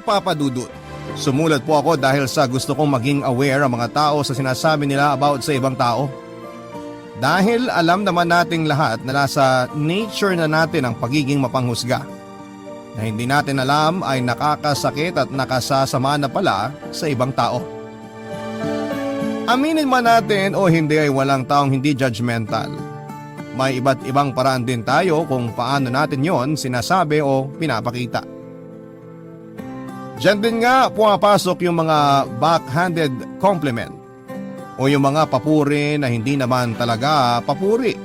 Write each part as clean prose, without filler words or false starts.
Papa Dudut. Sumulat po ako dahil sa gusto kong maging aware ang mga tao sa sinasabi nila about sa ibang tao. Dahil alam naman nating lahat na nasa nature na natin ang pagiging mapanghusga. Na hindi natin alam ay nakakasakit at nakasasama na pala sa ibang tao. Aminin man natin o hindi ay walang taong hindi judgmental. May iba't ibang paraan din tayo kung paano natin yon sinasabi o pinapakita. Diyan din nga pumapasok yung mga backhanded compliment o yung mga papuri na hindi naman talaga papuri.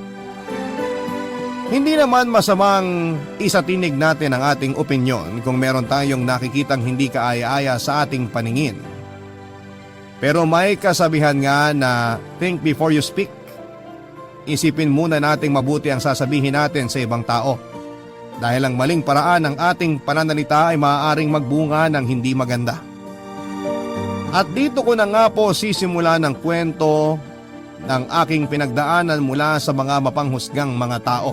Hindi naman masamang isatinig natin ang ating opinyon kung meron tayong nakikitang hindi kaaya-aya sa ating paningin. Pero may kasabihan nga na think before you speak. Isipin muna nating mabuti ang sasabihin natin sa ibang tao. Dahil ang maling paraan ng ating pananalita ay maaaring magbunga ng hindi maganda. At dito ko na nga po sisimula ng kwento ng aking pinagdaanan mula sa mga mapanghusgang mga tao.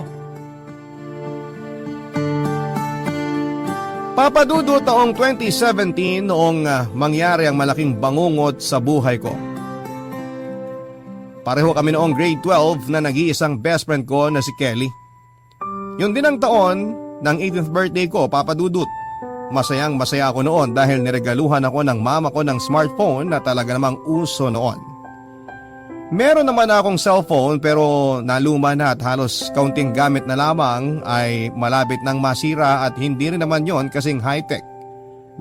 Papa Dudut, taong 2017 noong mangyari ang malaking bangungot sa buhay ko. Pareho kami noong grade 12 na nag-iisang best friend ko na si Kelly. Yun din ang taon ng 18th birthday ko, Papa Dudut. Masayang masaya ako noon dahil niregaluhan ako ng mama ko ng smartphone na talaga namang uso noon. Meron naman akong cellphone pero naluma na at halos kaunting gamit na lamang ay malapit nang masira at hindi rin naman yon kasing high-tech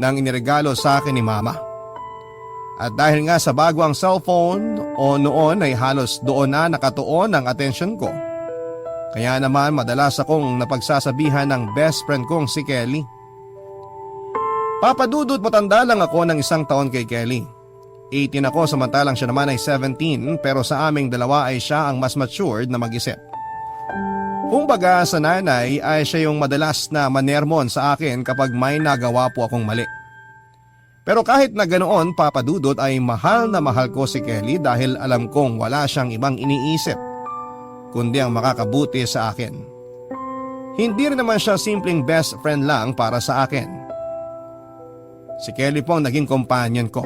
nang iniregalo sa akin ni mama. At dahil nga sa bago ang cellphone o noon ay halos doon na nakatuon ang atensyon ko. Kaya naman madalas akong napagsasabihan ng best friend kong si Kelly. Papa Dudut, matanda lang ako ng isang taon kay Kelly. 18 ako samantalang siya naman ay 17 pero sa aming dalawa ay siya ang mas matured na mag-isip. Kumbaga sa nanay ay siya yung madalas na manermon sa akin kapag may nagawa po akong mali. Pero kahit na ganoon, Papa Dudut, ay mahal na mahal ko si Kelly dahil alam kong wala siyang ibang iniisip kundi ang makakabuti sa akin. Hindi rin naman siya simpleng best friend lang para sa akin. Si Kelly po ang naging companion ko.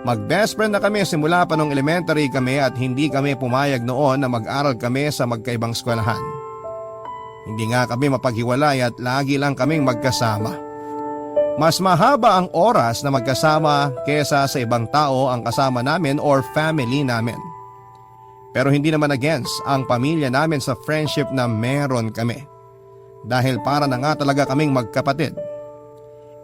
Mag-best friend na kami simula pa nung elementary kami at hindi kami pumayag noon na mag-aral kami sa magkaibang eskwelahan. Hindi nga kami mapaghiwalay at lagi lang kaming magkasama. Mas mahaba ang oras na magkasama kesa sa ibang tao ang kasama namin or family namin. Pero hindi naman against ang pamilya namin sa friendship na meron kami. Dahil para na nga talaga kaming magkapatid.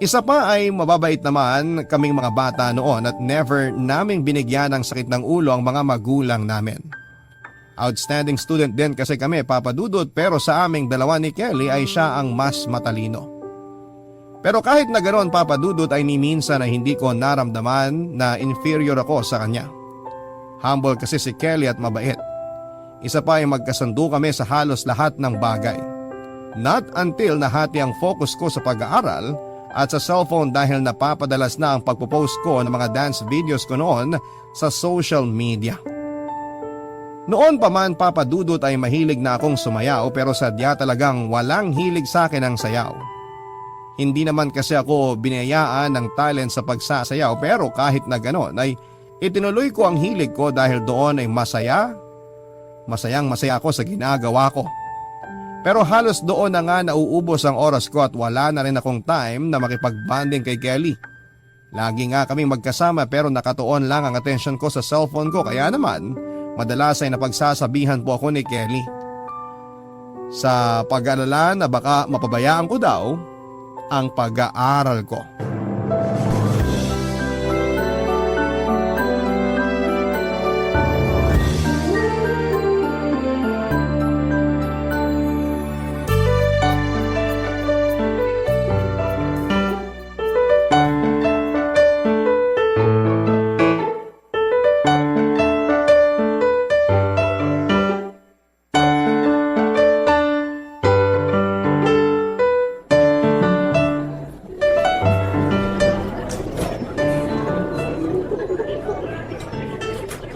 Isa pa ay mababait naman kaming mga bata noon at never naming binigyan ng sakit ng ulo ang mga magulang namin. Outstanding student din kasi kami, Papa Dudut, pero sa aming dalawa ni Kelly ay siya ang mas matalino. Pero kahit na ganoon, Papa Dudut, ay ni minsan na hindi ko naramdaman na inferior ako sa kanya. Humble kasi si Kelly at mabait. Isa pa ay magkasundo kami sa halos lahat ng bagay. Not until nahati ang focus ko sa pag-aaral at sa cellphone dahil napapadalas na ang pagpo-post ko ng mga dance videos ko noon sa social media. Noon pa man, Papa Dudut, ay mahilig na akong sumayaw pero sadya talagang walang hilig sa akin ang sayaw. Hindi naman kasi ako binayaan ng talent sa pagsasayaw pero kahit na gano'n ay itinuloy ko ang hilig ko dahil doon ay masayang masaya ako sa ginagawa ko. Pero halos doon na nga nauubos ang oras ko at wala na rin akong time na makipag-bonding kay Kelly. Lagi nga kaming magkasama pero nakatuon lang ang atensyon ko sa cellphone ko kaya naman madalas ay napagsasabihan po ako ni Kelly. Sa pag-alala na baka mapabayaan ko daw ang pag-aaral ko.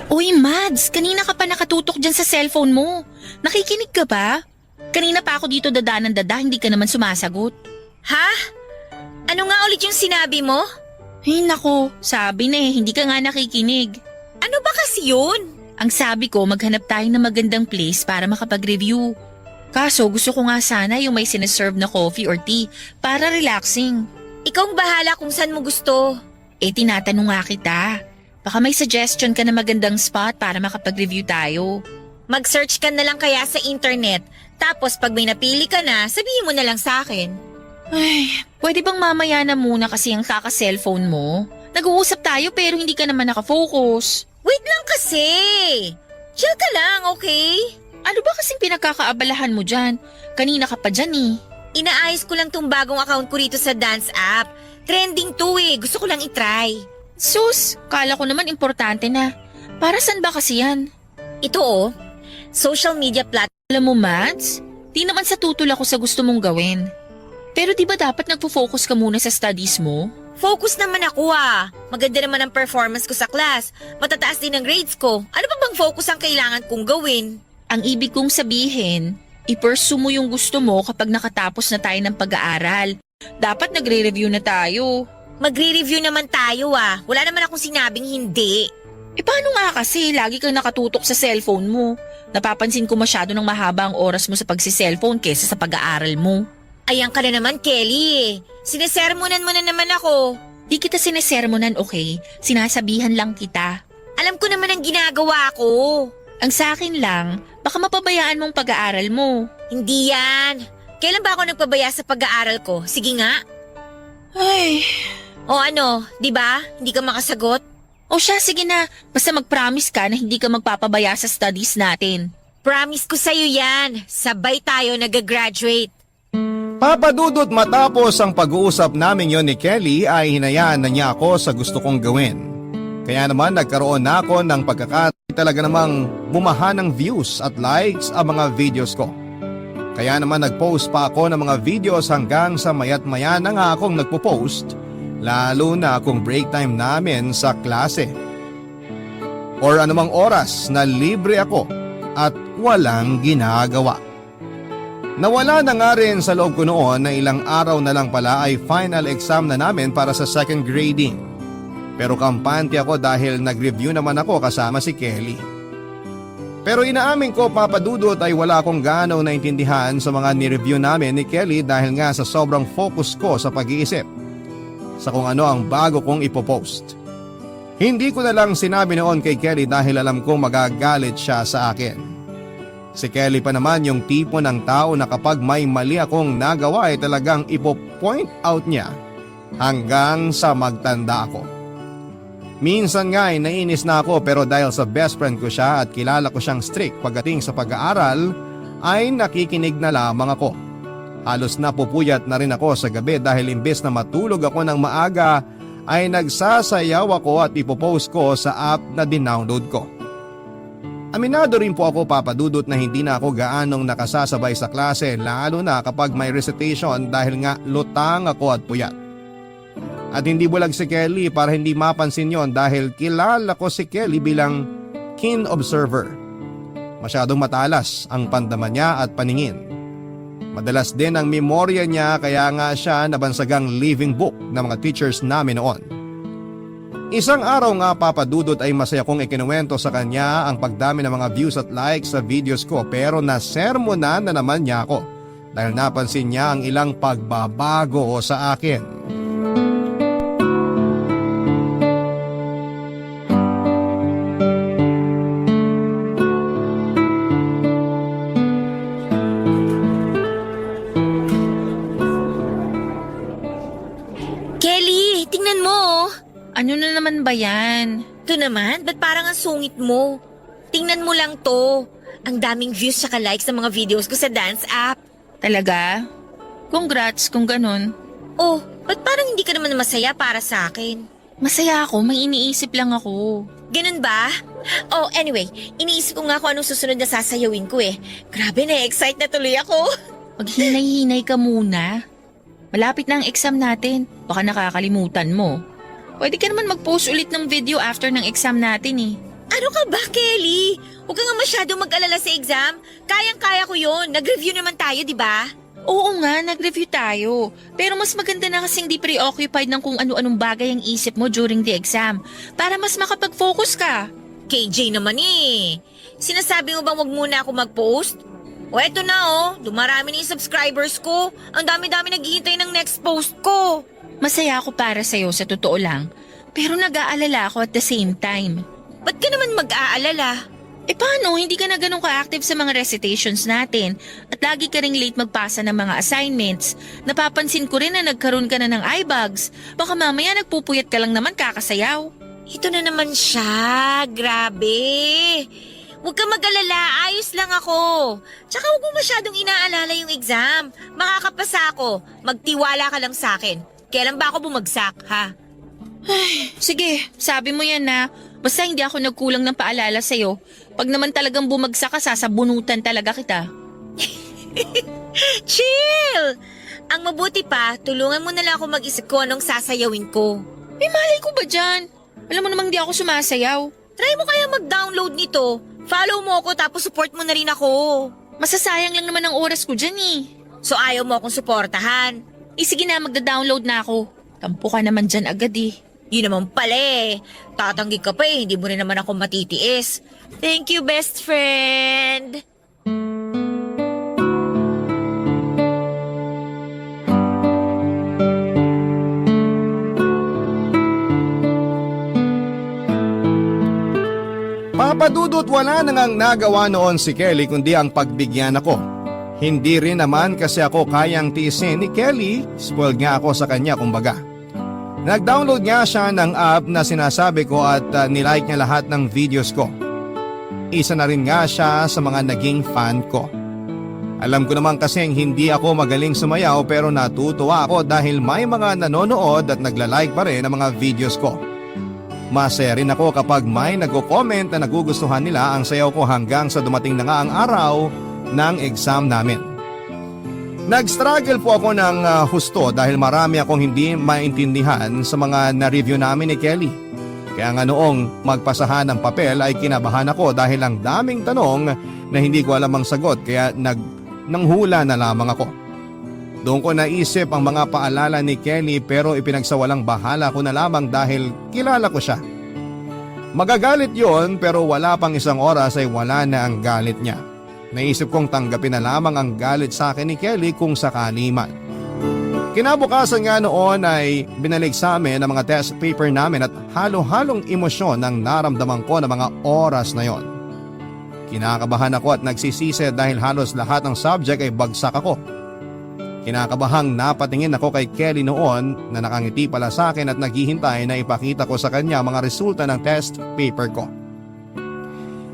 Uy, Mads, kanina ka pa nakatutok dyan sa cellphone mo. Nakikinig ka ba? Kanina pa ako dito dada ng dada, hindi ka naman sumasagot. Ha? Ano nga ulit yung sinabi mo? Ay nako, sabi na hindi ka nga nakikinig. Ano ba kasi yun? Ang sabi ko, maghanap tayo ng magandang place para makapag-review. Kaso gusto ko nga sana yung may sinaserve na coffee or tea para relaxing. Ikaw ang bahala kung saan mo gusto. Tinatanong nga kita. Baka may suggestion ka na magandang spot para makapag-review tayo. Mag-search ka na lang kaya sa internet. Tapos pag may napili ka na, sabihin mo na lang sa akin. Ay, pwede bang mamaya na muna kasi ang kaka-cellphone mo? Nag-uusap tayo pero hindi ka naman nakafocus. Wait lang kasi. Chill ka lang, okay? Ano ba kasing pinagkakaabalahan mo dyan? Kanina ka pa dyan eh. Inaayos ko lang tong bagong account ko rito sa dance app. Trending to eh. Gusto ko lang itry. Sus, kala ko naman importante na. Para saan ba kasi yan? Ito oh, social media platform. Alam mo, Mads, di naman sa tutol ako sa gusto mong gawin. Pero di ba dapat nagpo-focus ka muna sa studies mo? Focus naman ako ah. Maganda naman ang performance ko sa class. Matataas din ang grades ko. Ano pa bang focus ang kailangan kong gawin? Ang ibig kong sabihin, i-pursue mo yung gusto mo kapag nakatapos na tayo ng pag-aaral. Dapat nagre-review na tayo. Magre-review naman tayo ah. Wala naman akong sinabing hindi. Paano nga kasi lagi kang nakatutok sa cellphone mo? Napapansin ko masyado ng mahaba ang oras mo sa pagsi-cellphone kesa sa pag-aaral mo. Ayan ka na naman, Kelly eh. Sinesermonan mo na naman ako. Di kita sinesermonan, okay? Sinasabihan lang kita. Alam ko naman ang ginagawa ko. Ang sa akin lang, baka mapabayaan mong pag-aaral mo. Hindi yan. Kailan ba ako nagpabaya sa pag-aaral ko? Sige nga. Ay, O ano, di ba? Hindi ka makasagot? o siya, sige na. Basta mag-promise ka na hindi ka magpapabaya sa studies natin. Promise ko sa'yo yan. Sabay tayo nag-graduate. Papadudot matapos ang pag-uusap namin yon ni Kelly ay hinayaan na niya ako sa gusto kong gawin. Kaya naman nagkaroon na ako ng talaga namang bumaha ng views at likes ang mga videos ko. Kaya naman nagpost pa ako ng mga videos hanggang sa mayat maya na nga akong nagpo-post, lalo na kung break time namin sa klase. Or anumang oras na libre ako at walang ginagawa. Nawala na nga rin sa loob ko noon na ilang araw na lang pala ay final exam na namin para sa second grading. Pero kampante ako dahil nag-review naman ako kasama si Kelly. Pero inaamin ko, papadudot, ay wala akong ganaw na intindihan sa mga ni-review namin ni Kelly dahil nga sa sobrang focus ko sa pag-iisip sa kung ano ang bago kong ipopost. Hindi ko na lang sinabi noon kay Kelly dahil alam kong magagalit siya sa akin. Si Kelly pa naman yung tipo ng tao na kapag may mali akong nagawa ay talagang ipo-point out niya hanggang sa magtanda ako. Minsan nga ay nainis na ako pero dahil sa best friend ko siya at kilala ko siyang strict pagdating sa pag-aaral ay nakikinig na lamang ako. Halos napupuyat na rin ako sa gabi dahil imbes na matulog ako ng maaga ay nagsasayaw ako at ipopost ko sa app na dinownload ko. Aminado rin po ako, papadudot, na hindi na ako gaanong nakasasabay sa klase lalo na kapag may recitation dahil nga lutang ako at puyat. At hindi bulag si Kelly para hindi mapansin yon dahil kilala ko si Kelly bilang keen observer. Masyadong matalas ang pandama niya at paningin. Madalas din ang memorya niya kaya nga siya nabansagang living book ng mga teachers namin noon. Isang araw nga, papadudot, ay masaya kong ikinuwento sa kanya ang pagdami ng mga views at likes sa videos ko pero nasermonan na naman niya ako dahil napansin niya ang ilang pagbabago sa akin. Kelly, tingnan mo oh. Ano na naman ba yan? Ito naman, ba't parang ang sungit mo? Tingnan mo lang to. Ang daming views saka likes ng mga videos ko sa dance app. Talaga? Congrats kung ganun. Oh, ba't parang hindi ka naman masaya para sa akin? Masaya ako, may iniisip lang ako. Ganun ba? Oh, anyway, iniisip ko nga kung anong susunod na sasayawin ko eh. Grabe, na-excite na tuloy ako. Maghinay-hinay ka muna. Malapit na ang exam natin, baka nakakalimutan mo. Pwede ka naman mag-post ulit ng video after ng exam natin eh. Ano ka ba, Kelly? Huwag ka nga masyadong mag-alala sa exam. Kayang-kaya ko yon. Nag-review naman tayo, di ba? Oo nga, nag-review tayo. Pero mas maganda na kasing di preoccupied ng kung ano-anong bagay ang isip mo during the exam para mas makapag-focus ka. KJ naman eh. Sinasabi mo bang wag muna ako mag-post? O eto na dumarami na yung subscribers ko. Ang dami-dami naghihintay ng next post ko. Masaya ako para sa'yo sa totoo lang. Pero nag-aalala ako at the same time. Ba't ka naman mag-aalala? Paano? Hindi ka na ganun ka-active sa mga recitations natin at lagi ka ring late magpasa ng mga assignments. Napapansin ko rin na nagkaroon ka na ng eye bags. Baka mamaya nagpupuyat ka lang naman kakasayaw. Ito na naman siya. Grabe. Huwag ka mag-alala. Ayos lang ako. Tsaka huwag mo masyadong inaalala yung exam. Makakapasa ako. Magtiwala ka lang sa akin. Kailan ba ako bumagsak, ha? Sige, sabi mo yan na. Basta hindi ako nagkulang ng paalala sa'yo. Pag naman talagang bumagsak ka, sasabunutan talaga kita. Chill! Ang mabuti pa, tulungan mo na lang ako mag-isip ko anong sasayawin ko. May malay ko ba dyan? Alam mo namang di ako sumasayaw. Try mo kaya mag-download nito. Follow mo ako tapos support mo na rin ako. Masasayang lang naman ang oras ko dyan eh. So ayaw mo akong suportahan. Sige na, magda-download na ako. Tampo ka naman dyan agad eh. Yun naman pala eh. Tatanggi ka pa eh, hindi mo rin naman ako matitiis. Thank you, best friend! Papadudot, wala na ngang nagawa noon si Kelly kundi ang pagbigyan ako. Hindi rin naman kasi ako kayang tiisin ni Kelly, spoiled nga ako sa kanya kumbaga. Nag-download nga siya ng app na sinasabi ko at nilike niya lahat ng videos ko. Isa na rin nga siya sa mga naging fan ko. Alam ko naman kasing hindi ako magaling sumayaw pero natutuwa ako dahil may mga nanonood at nagla-like pa rin ng mga videos ko. Masaya rin ako kapag may nagko-comment na nagugustuhan nila ang sayaw ko hanggang sa dumating na nga ang araw ng exam namin. Nag-struggle po ako ng husto dahil marami akong hindi maintindihan sa mga na-review namin ni Kelly. Kaya nga noong magpasahan ng papel ay kinabahan ako dahil ang daming tanong na hindi ko alam ang sagot kaya nanghula na lamang ako. Doon ko naisip ang mga paalala ni Kelly pero ipinagsawalang bahala ko na lamang dahil kilala ko siya. Magagalit yon pero wala pang isang oras ay wala na ang galit niya. Naisip kong tanggapin na lamang ang galit sa akin ni Kelly kung sakali man. Kinabukasan nga noon ay binalik sa amin ang mga test paper namin at halo-halong emosyon ang naramdaman ko ng mga oras na yon. Kinakabahan ako at nagsisisi dahil halos lahat ng subject ay bagsak ako. Kinakabahang napatingin ako kay Kelly noon na nakangiti pala sa akin at naghihintay na ipakita ko sa kanya mga resulta ng test paper ko.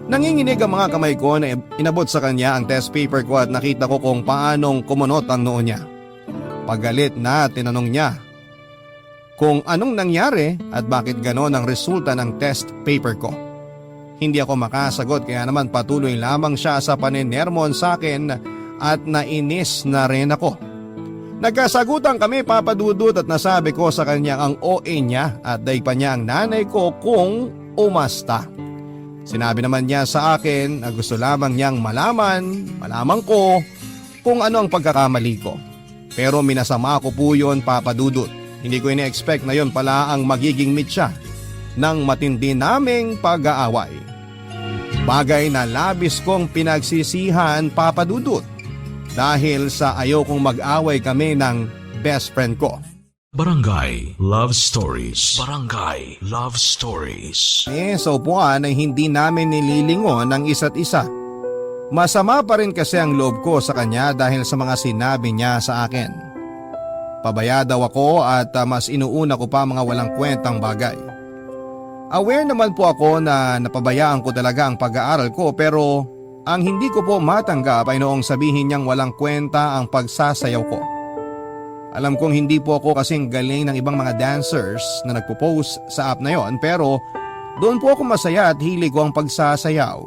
Nanginginig ang mga kamay ko na inabot sa kanya ang test paper ko at nakita ko kung paanong kumunot ang noo niya. Pagalit na tinanong niya kung anong nangyari at bakit ganon ang resulta ng test paper ko. Hindi ako makasagot kaya naman patuloy lamang siya sa paninermon sa akin at nainis na rin ako. Nagkasagutan kami papadudot at nasabi ko sa kanya ang OA niya at daig pa niya ang nanay ko kung umasta. Sinabi naman niya sa akin na gusto lamang niyang malaman ko kung ano ang pagkakamali ko. Pero minasama ko po yun papadudot. Hindi ko ina-expect na yun pala ang magiging mitya ng matindi naming pag-aaway. Bagay na labis kong pinagsisihan papadudot dahil sa ayaw kong mag-away kami ng best friend ko. Barangay Love Stories. Barangay Love Stories. Sa upuan ay hindi namin nililingon ang isa't isa. Masama pa rin kasi ang loob ko sa kanya dahil sa mga sinabi niya sa akin. Pabaya daw ako at mas inuuna ko pa mga walang kwentang bagay. Aware naman po ako na napabayaan ko talaga ang pag-aaral ko pero ang hindi ko po matanggap ay noong sabihin niyang walang kwenta ang pagsasayaw ko. Alam kong hindi po ako kasing galing ng ibang mga dancers na nagpo-post sa app na yon pero doon po ako masaya at hilig ko ang pagsasayaw.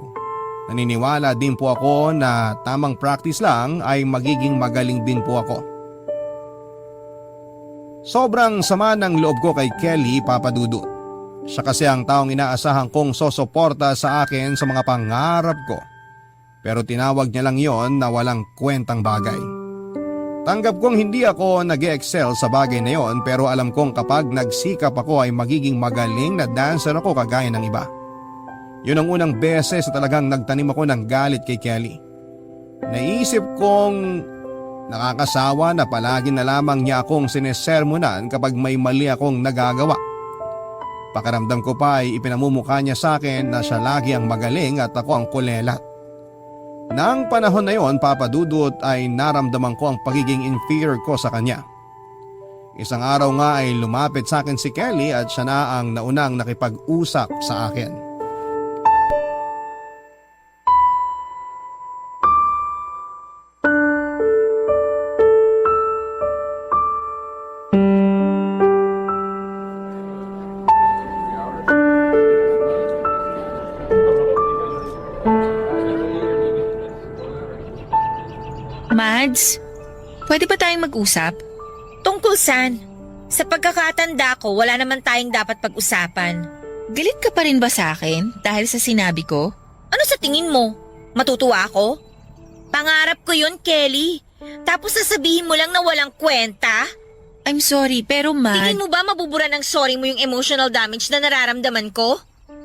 Naniniwala din po ako na tamang practice lang ay magiging magaling din po ako. Sobrang sama ng loob ko kay Kelly papadudot. Siya kasi ang taong inaasahan kong sosuporta sa akin sa mga pangarap ko. Pero tinawag niya lang yon na walang kwentang bagay. Tanggap kong hindi ako nag-excel sa bagay na yon pero alam kong kapag nagsikap ako ay magiging magaling na dancer ako kagaya ng iba. Yun ang unang beses na talagang nagtanim ako ng galit kay Kelly. Naisip kong nakakasawa na palagi na lamang niya akong sinesermonan kapag may mali akong nagagawa. Pakiramdam ko pa ay ipinamumukha niya sa akin na siya lagi ang magaling at ako ang kulelat. Nang panahon na yon, Papa Dudut, ay naramdaman ko ang pagiging inferior ko sa kanya. Isang araw nga ay lumapit sa akin si Kelly at siya na ang naunang nakipag-usap sa akin. Mads, pwede ba tayong mag-usap? Tungkol saan? Sa pagkakatanda ko, wala naman tayong dapat pag-usapan. Galit ka pa rin ba sa akin dahil sa sinabi ko? Ano sa tingin mo? Matutuwa ako? Pangarap ko yun, Kelly. Tapos sasabihin mo lang na walang kwenta? I'm sorry, pero Tingin mo ba mabubura ng sorry mo yung emotional damage na nararamdaman ko?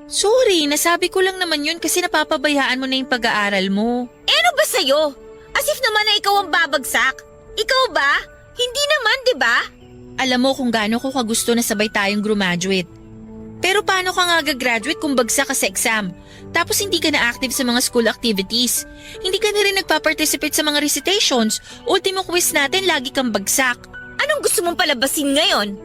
Sorry, nasabi ko lang naman yun kasi napapabayaan mo na yung pag-aaral mo. Eh ano ba sa'yo? As if naman na ikaw ang babagsak. Ikaw ba? Hindi naman, di ba? Alam mo kung gaano ko kagusto na sabay tayong graduate. Pero paano ka nga gagraduate kung bagsak ka sa exam? Tapos hindi ka na active sa mga school activities. Hindi ka na rin nagpa-participate sa mga recitations. Ultimo quiz natin, lagi kang bagsak. Anong gusto mong palabasin ngayon?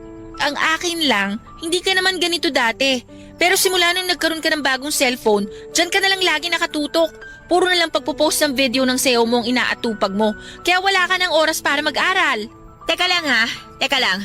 Ang akin lang, hindi ka naman ganito dati. Pero simula nung nagkaroon ka ng bagong cellphone, dyan ka na lang lagi nakatutok. Puro na lang pagpo-post ng video ng sayaw mo ang inaatupag mo. Kaya wala ka ng oras para mag-aral. Teka lang ha, teka lang.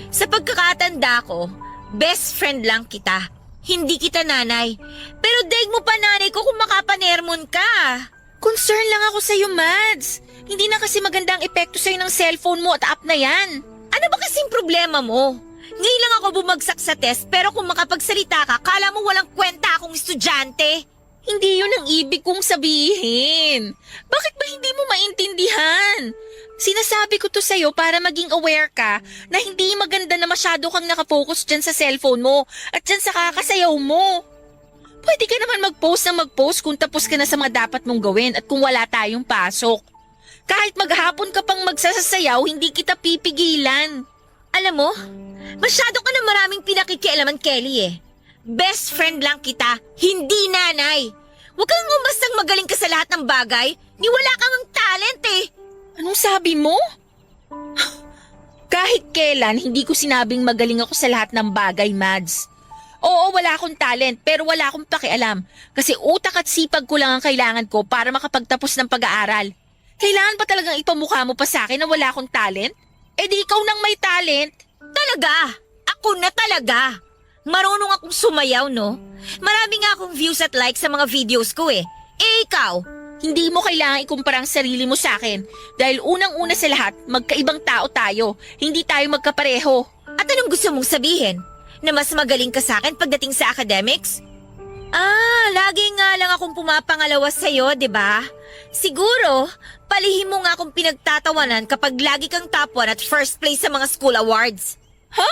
Sa pagkakatanda ko, best friend lang kita. Hindi kita nanay. Pero daig mo pa nanay ko kung makapanermon ka. Concern lang ako sa'yo, Mads. Hindi na kasi magandang epekto sa'yo ng cellphone mo at app na yan. Ano ba kasing problema mo? Ngayon lang ako bumagsak sa test pero kung makapagsalita ka, kala mo walang kwenta akong estudyante. Hindi yun ang ibig kong sabihin. Bakit ba hindi mo maintindihan? Sinasabi ko to sa'yo para maging aware ka na hindi maganda na masyado kang nakafocus dyan sa cellphone mo at dyan sa kakasayaw mo. Pwede ka naman mag-post na mag-post kung tapos ka na sa mga dapat mong gawin at kung wala tayong pasok. Kahit maghapon ka pang magsasayaw, hindi kita pipigilan. Alam mo, masyado ka na maraming pinakikialaman, Kelly eh. Best friend lang kita, hindi nanay. Huwag kang umastang magaling ka sa lahat ng bagay, ni wala kang ang talent eh. Anong sabi mo? Kahit kailan, hindi ko sinabing magaling ako sa lahat ng bagay, Mads. Oo, wala akong talent, pero wala akong pakialam. Kasi utak at sipag ko lang ang kailangan ko para makapagtapos ng pag-aaral. Kailangan pa talagang ipamukha mo pa sa akin na wala akong talent? Eh di ikaw nang may talent. Talaga? Ako na talaga. Marunong akong sumayaw, no? Marami nga akong views at likes sa mga videos ko eh. Eh ikaw? Hindi mo kailangan ikumpara ang sarili mo sa akin. Dahil unang-una sa lahat, magkaibang tao tayo. Hindi tayo magkapareho. At anong gusto mong sabihin? Na mas magaling ka sa akin pagdating sa academics? Lagi nga lang akong pumapangalawa sa'yo, di ba? Siguro, palihim mo nga akong pinagtatawanan kapag lagi kang top 1 at first place sa mga school awards. Ha?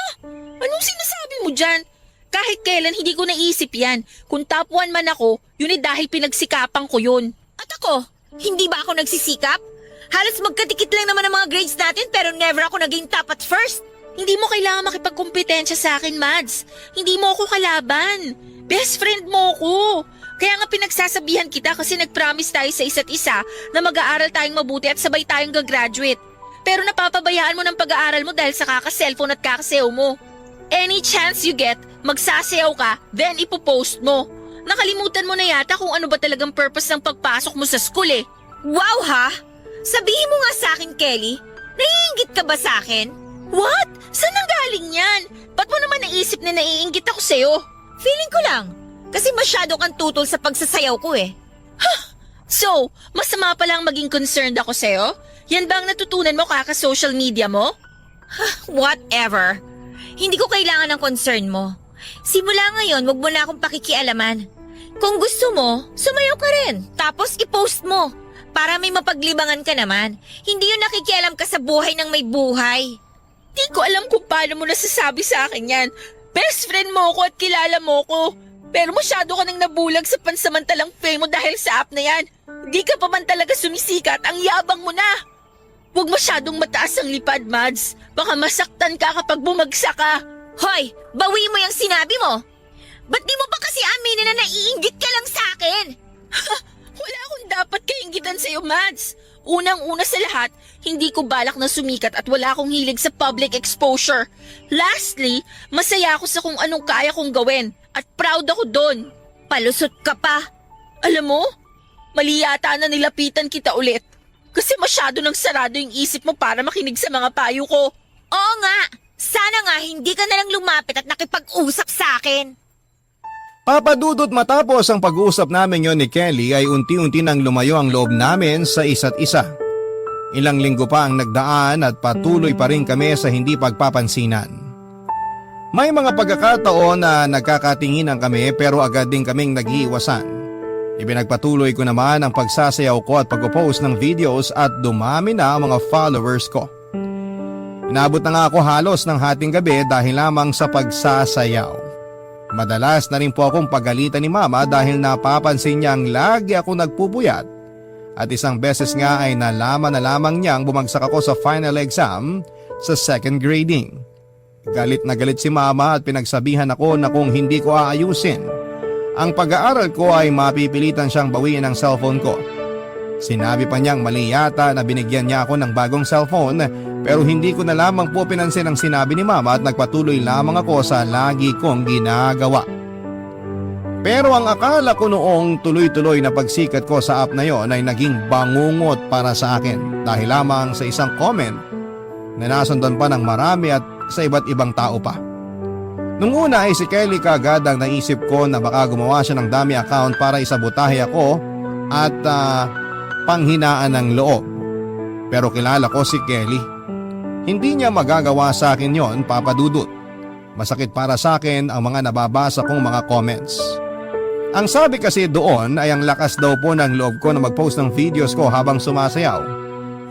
Anong sinasabi mo dyan? Kahit kailan hindi ko naisip yan. Kung top 1 man ako, yun ay dahil pinagsikapan ko yun. At ako, hindi ba ako nagsisikap? Halos magkadikit lang naman ang mga grades natin pero never ako naging top at first. Hindi mo kailangan makipagkompetensya sa akin, Mads. Hindi mo ako kalaban. Best friend mo ko. Kaya nga pinagsasabihan kita kasi nag-promise tayo sa isa't isa na mag-aaral tayong mabuti at sabay tayong gagraduate. Pero napapabayaan mo ng pag-aaral mo dahil sa kaka-cellphone at kakasayaw mo. Any chance you get, magsasayaw ka, then ipopost mo. Nakalimutan mo na yata kung ano ba talagang purpose ng pagpasok mo sa school eh. Wow ha? Sabihin mo nga sa akin, Kelly. Naiingit ka ba sa akin? What? Saan ang galing yan? Ba't mo naman naisip na naiinggit ako sa'yo? Feeling ko lang. Kasi masyado kang tutol sa pagsasayaw ko eh. So, masama pa lang maging concerned ako sa'yo? Yan ba ang natutunan mo kaka-social media mo? Whatever. Hindi ko kailangan ng concern mo. Simula ngayon, wag mo na akong pakikialaman. Kung gusto mo, sumayaw ka rin. Tapos i-post mo. Para may mapaglibangan ka naman. Hindi yung nakikialam ka sa buhay ng may buhay. Di ko alam kung paano mo nasasabi sa akin yan. Best friend mo ko at kilala mo ko. Pero masyado ka nang nabulag sa pansamantalang fame mo dahil sa app na yan. Di ka pa man talaga sumisikat, ang yabang mo na. Huwag masyadong mataas ang lipad, Mads. Baka masaktan ka kapag bumagsak ka. Hoy, bawi mo yung sinabi mo. Ba't di mo pa kasi aminin na naiinggit ka lang sa akin? Wala akong dapat kainggitan sa'yo, Mads. Unang-una sa lahat, hindi ko balak na sumikat at wala akong hilig sa public exposure. Lastly, masaya ako sa kung anong kaya kong gawin at proud ako doon. Palusot ka pa. Alam mo, mali yata na nilapitan kita ulit. Kasi masyado nang sarado yung isip mo para makinig sa mga payo ko. Oo nga, sana nga hindi ka nalang lumapit at nakipag-usap sa akin. Papadudot matapos ang pag-uusap namin yon ni Kelly ay unti-unti nang lumayo ang loob namin sa isa't isa. Ilang linggo pa ang nagdaan at patuloy pa rin kami sa hindi pagpapansinan. May mga pagkakataon na nagkakatinginan kami pero agad din kaming nag-iiwasan. Ipinagpatuloy ko naman ang pagsasayaw ko at pag-post ng videos at dumami na ang mga followers ko. Inabot na nga ako halos ng hating gabi dahil lamang sa pagsasayaw. Madalas na rin po akong pagalitan ni Mama dahil napapansin niyang lagi ako nagpupuyat at isang beses nga ay nalaman na lamang niyang bumagsak ako sa final exam sa second grading. Galit na galit si Mama at pinagsabihan ako na kung hindi ko aayusin ang pag-aaral ko ay mapipilitan siyang bawiin ang cellphone ko. Sinabi pa niyang mali yata na binigyan niya ako ng bagong cellphone pero hindi ko na lamang po pinansin ang sinabi ni Mama at nagpatuloy lamang ako sa lagi kong ginagawa. Pero ang akala ko noong tuloy-tuloy na pagsikat ko sa app na yon ay naging bangungot para sa akin dahil lamang sa isang comment na nasundan pa ng marami at sa iba't ibang tao pa. Nung una ay si Kelly kaagad ang naisip ko na baka gumawa siya ng dummy account para isabotahe ako at panghinaan ng loob. Pero kilala ko si Kelly. Hindi niya magagawa sa akin yon, Papa Dudut. Masakit para sa akin ang mga nababasa kong mga comments. Ang sabi kasi doon ay ang lakas daw po ng loob ko na mag-post ng videos ko habang sumasayaw.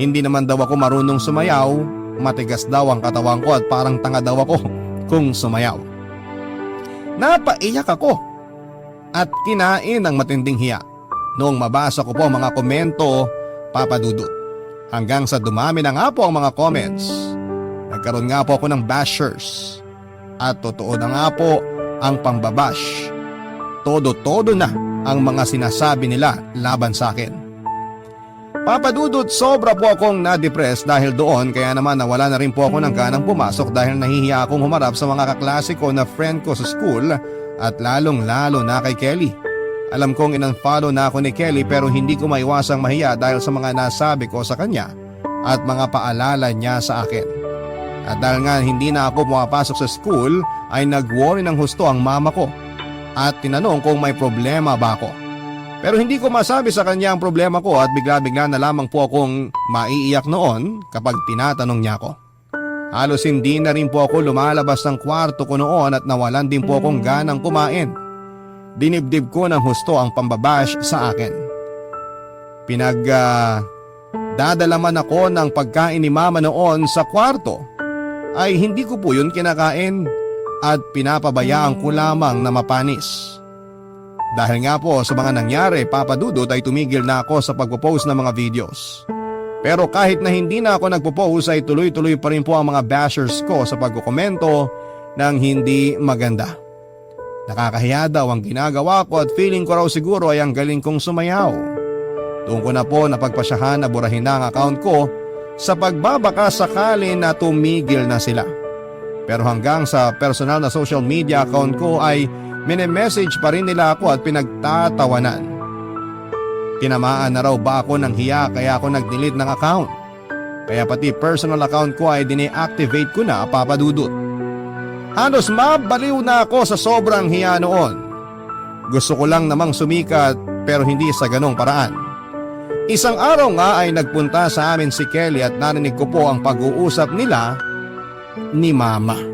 Hindi naman daw ako marunong sumayaw, matigas daw ang katawan ko at parang tanga daw ako kung sumayaw. Napaiyak ako at kinain ng matinding hiya noong mabasa ko po ang mga komento, Papa Dudut. Hanggang sa dumami na nga po ang mga comments. Nagkaroon nga po ako ng bashers. At totoo na nga po ang pambabash. Todo-todo na ang mga sinasabi nila laban sa akin. Papa Dudut, sobra po akong na-depress dahil doon kaya naman nawala na rin po ako ng ganang pumasok dahil nahihiya akong humarap sa mga kaklase ko na friend ko sa school at lalong-lalo na kay Kelly. Alam kong in-unfollow na ako ni Kelly pero hindi ko maiwasang mahiya dahil sa mga nasabi ko sa kanya at mga paalala niya sa akin. At dahil nga hindi na ako pumapasok sa school ay nag-worry ng husto ang mama ko at tinanong kung may problema ba ako. Pero hindi ko masabi sa kanya ang problema ko at bigla-bigla na lamang po akong maiiyak noon kapag tinatanong niya ako. Halos hindi na rin po ako lumalabas ng kwarto ko noon at nawalan din po akong ganang kumain. Dinibdib ko ng husto ang pambabash sa akin. Dadalaman ako ng pagkain ni Mama noon sa kwarto ay hindi ko po yun kinakain at pinapabayaan ko lamang na mapanis. Dahil nga po sa mga nangyari, Papa Dudut, ay tumigil na ako sa pagpo-post ng mga videos. Pero kahit na hindi na ako nagpo-post ay tuloy-tuloy pa rin po ang mga bashers ko sa pagkukomento ng hindi maganda. Nakakahiya daw ang ginagawa ko at feeling ko raw siguro ay ang galing kong sumayaw. Doon ko na po napagpasyahan na burahin na ang account ko sa pagbabaka sakali na tumigil na sila. Pero hanggang sa personal na social media account ko ay mini-message pa rin nila ako at pinagtatawanan. Tinamaan na raw ba ako ng hiya kaya ako nag-delete ng account. Kaya pati personal account ko ay dine-activate ko na, Papa Dudut. Halos mabaliw na ako sa sobrang hiya noon. Gusto ko lang namang sumikat pero hindi sa ganong paraan. Isang araw nga ay nagpunta sa amin si Kelly at narinig ko po ang pag-uusap nila ni Mama.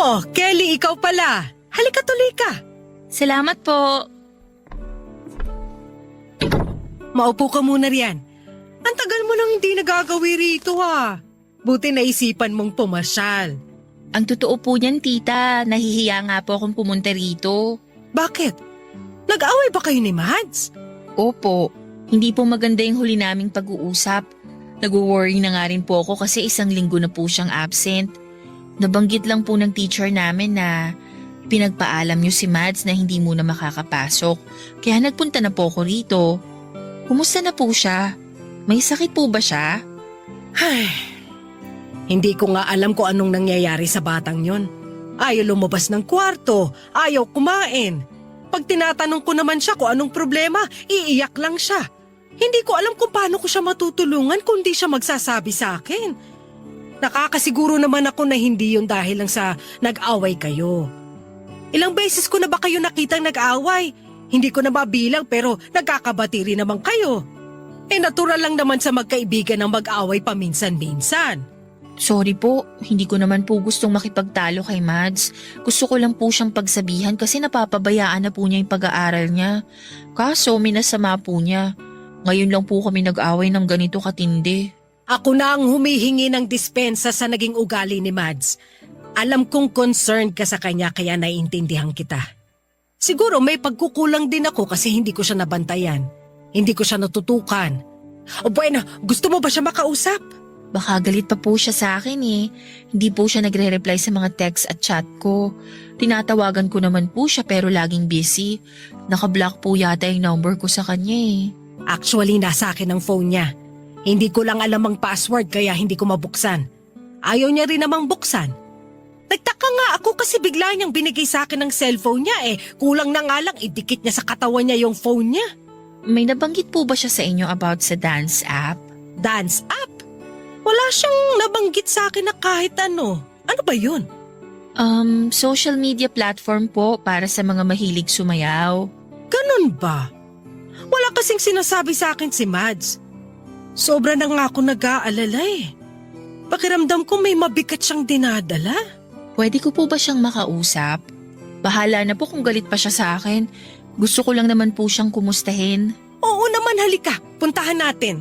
Oh, Kelly, ikaw pala. Halika tuloy ka. Salamat po. Maupo ka muna riyan. Ang tagal mo nang hindi nagagawi rito ha. Buti naisipan mong pumasyal. Ang totoo po niyan, tita. Nahihiya nga po akong pumunta rito. Bakit? Nag-away ba kayo ni Mads? Opo, hindi po maganda yung huli naming pag-uusap. Nag-worry na nga rin po ako kasi 1 linggo na po siyang absent. Nabanggit lang po ng teacher namin na pinagpaalam niyo si Mads na hindi muna makakapasok. Kaya nagpunta na po ako rito. Kumusta na po siya? May sakit po ba siya? Ay, hindi ko nga alam kung anong nangyayari sa batang yon. Ayaw lumabas ng kwarto, ayaw kumain. Pag tinatanong ko naman siya kung anong problema, iiyak lang siya. Hindi ko alam kung paano ko siya matutulungan kung di siya magsasabi sa akin. Nakakasiguro naman ako na hindi yun dahil lang sa nag-away kayo. Ilang beses ko na ba kayo nakitang nag-away? Hindi ko na mabilang pero nagkakabati rin naman kayo. Natural lang naman sa magkaibigan ng mag-away paminsan-minsan. Sorry po, hindi ko naman po gustong makipagtalo kay Mads. Gusto ko lang po siyang pagsabihan kasi napapabayaan na po niya yung pag-aaral niya. Kaso minasama po niya. Ngayon lang po kami nag-away ng ganito katindi. Ako na ang humihingi ng dispensa sa naging ugali ni Mads. Alam kong concerned ka sa kanya kaya naiintindihan kita. Siguro may pagkukulang din ako kasi hindi ko siya nabantayan. Hindi ko siya natutukan. O bueno, gusto mo ba siya makausap? Baka galit pa po siya sa akin eh. Hindi po siya nagre-reply sa mga text at chat ko. Tinatawagan ko naman po siya pero laging busy. Naka-block po yata yung number ko sa kanya eh. Actually, nasa akin ang phone niya. Hindi ko lang alam ang password kaya hindi ko mabuksan. Ayaw niya rin namang buksan. Nagtaka nga ako kasi bigla niyang binigay sa akin ng cellphone niya eh. Kulang na nga lang idikit niya sa katawan niya yung phone niya. May nabanggit po ba siya sa inyo about sa dance app? Dance app? Wala siyang nabanggit sa akin na kahit ano. Ano ba yun? Social media platform po para sa mga mahilig sumayaw. Ganun ba? Wala kasing sinasabi sa akin si Mads. Sobra na nga ako nag-aalala eh. Pakiramdam ko may mabigat siyang dinadala. Pwede ko po ba siyang makausap? Bahala na po kung galit pa siya sa akin. Gusto ko lang naman po siyang kumustahin. Oo naman, halika. Puntahan natin.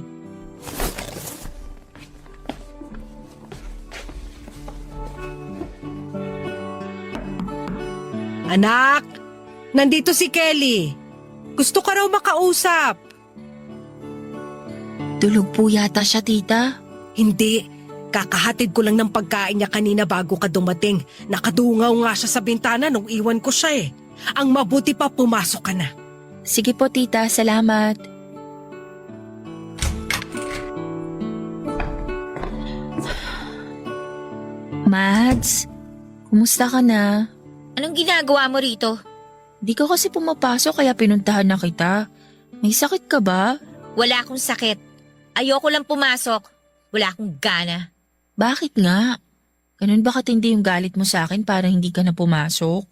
Anak, nandito si Kelly. Gusto ka raw makausap. Tulog po yata siya, tita. Hindi. Kakahatid ko lang ng pagkain niya kanina bago ka dumating. Nakadungaw nga siya sa bintana nung iwan ko siya eh. Ang mabuti pa pumasok ka na. Sige po, tita. Salamat. Mads, kumusta ka na? Anong ginagawa mo rito? Di ka kasi pumapasok kaya pinuntahan na kita. May sakit ka ba? Wala akong sakit. Ayoko lang pumasok. Wala akong gana. Bakit nga? Ganun ba katindi yung galit mo sa akin para hindi ka na pumasok?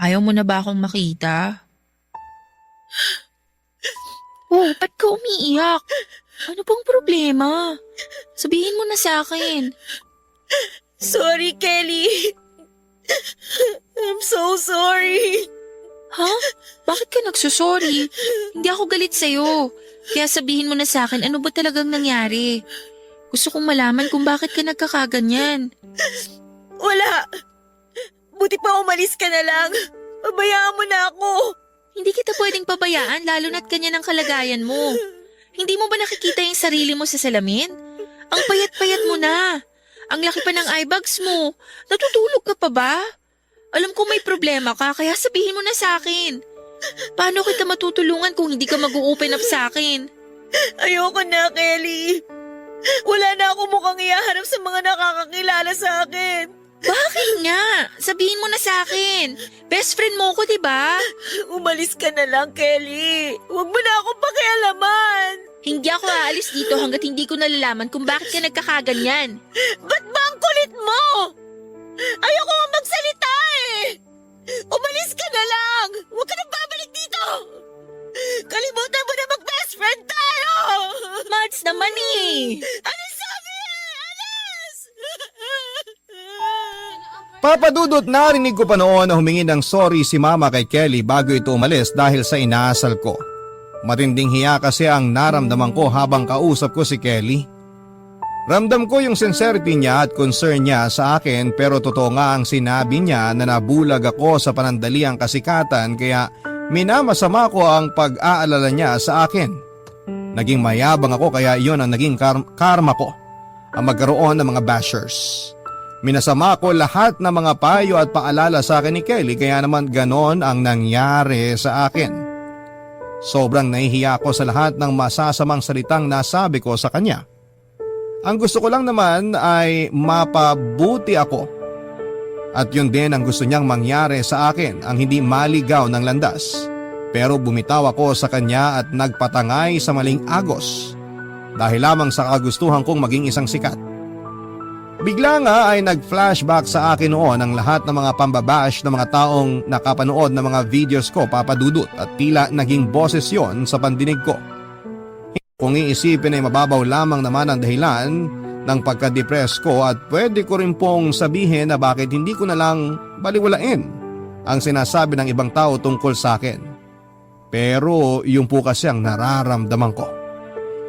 Ayaw mo na ba akong makita? Oh, ba't ka umiiyak? Ano bang problema? Sabihin mo na sa akin. Sorry, Kelly. I'm so sorry. Ha? Bakit ka nagsusorry? Hindi ako galit sa'yo. Kaya sabihin mo na sa akin ano ba talagang nangyari. Gusto kong malaman kung bakit ka nagkakaganyan. Wala. Buti pa umalis ka na lang. Pabayaan mo na ako. Hindi kita pwedeng pabayaan lalo na't ganyan ang kalagayan mo. Hindi mo ba nakikita yung sarili mo sa salamin? Ang payat-payat mo na. Ang laki pa ng eye bags mo. Natutulog ka pa ba? Alam ko may problema ka kaya sabihin mo na sa akin. Paano kita matutulungan kung hindi ka mag-open up sa akin? Ayoko na, Kelly. Wala na ako mukhang ihaharap sa mga nakakakilala sa akin. Bakit nga? Sabihin mo na sa akin. Best friend mo ko, diba? Umalis ka na lang, Kelly. Huwag mo na akong pakialaman. Hindi ako aalis dito hanggat hindi ko nalalaman kung bakit ka nagkakaganyan. Ba't ba ang kulit mo? Ayoko nga magsalita eh. Umalis ka na lang. Huwag ka nang babalik dito. Kalimutan mo na mag-best friend tayo. Mads naman eh. Ano sabi? Alas! Papadudot, narinig ko pa noon na humingi ng sorry si mama kay Kelly bago ito umalis dahil sa inasal ko. Matinding hiya kasi ang naramdaman ko habang kausap ko si Kelly. Ramdam ko yung sincerity niya at concern niya sa akin, pero totoo nga ang sinabi niya na nabulag ako sa panandaliang kasikatan kaya minamasama ko ang pag-aalala niya sa akin. Naging mayabang ako kaya iyon ang naging karma ko, ang magkaroon ng mga bashers. Minasama ko lahat ng mga payo at paalala sa akin ni Kelly kaya naman ganon ang nangyari sa akin. Sobrang nahihiya ako sa lahat ng masasamang salitang nasabi ko sa kanya. Ang gusto ko lang naman ay mapabuti ako. At yun din ang gusto niyang mangyari sa akin, ang hindi maligaw ng landas. Pero bumitaw ako sa kanya at nagpatangay sa maling agos dahil lamang sa kagustuhan kong maging isang sikat. Bigla nga ay nag-flashback sa akin noon ang lahat ng mga pambabash ng mga taong nakapanood ng mga videos ko, papadudot, at tila naging boses yon sa pandinig ko. Kung iisipin ay mababaw lamang naman ang dahilan ng pagka-depress ko at pwede ko rin pong sabihin na bakit hindi ko na lang baliwalain ang sinasabi ng ibang tao tungkol sa akin. Pero yung po kasi ang nararamdaman ko.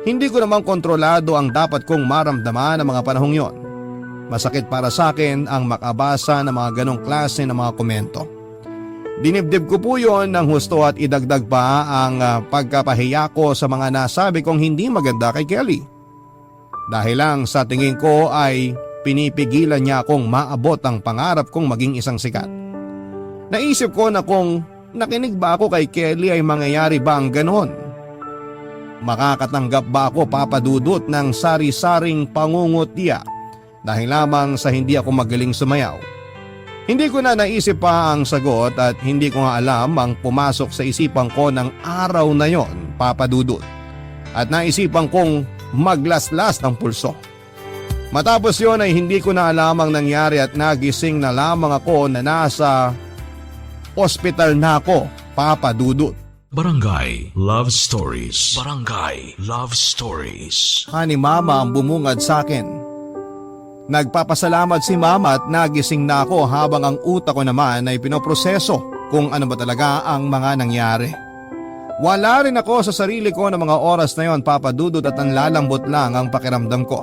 Hindi ko naman kontrolado ang dapat kong maramdaman ng mga panahong yon. Masakit para sa akin ang makabasa ng mga ganong klase ng mga komento. Dinibdib ko po yon ng husto at idagdag pa ang pagkapahiya ko sa mga nasabi kong hindi maganda kay Kelly. Dahil lang sa tingin ko ay pinipigilan niya akong maabot ang pangarap kong maging isang sikat. Naisip ko na kung nakinig ba ako kay Kelly ay mangyayari ba ang ganon? Makakatanggap ba ako, papadudot, ng sari-saring pangungutya dahil lamang sa hindi ako magaling sumayaw? Hindi ko na naisip pa ang sagot at hindi ko nga alam ang pumasok sa isipan ko ng araw na yon, papadudot. At naisipan kong maglaslas ng pulso. Matapos yon ay hindi ko na alam ang nangyari at nagising na lamang ako na nasa ospital na ako, papadudot. Barangay Love Stories. Barangay Love Stories. Ni mama ang bumungad sa akin. Nagpapasalamat si mama at nagising na ako habang ang utak ko naman ay pinoproseso kung ano ba talaga ang mga nangyari. Wala rin ako sa sarili ko ng mga oras na yon, papadudot, at ang lalambot lang ang pakiramdam ko.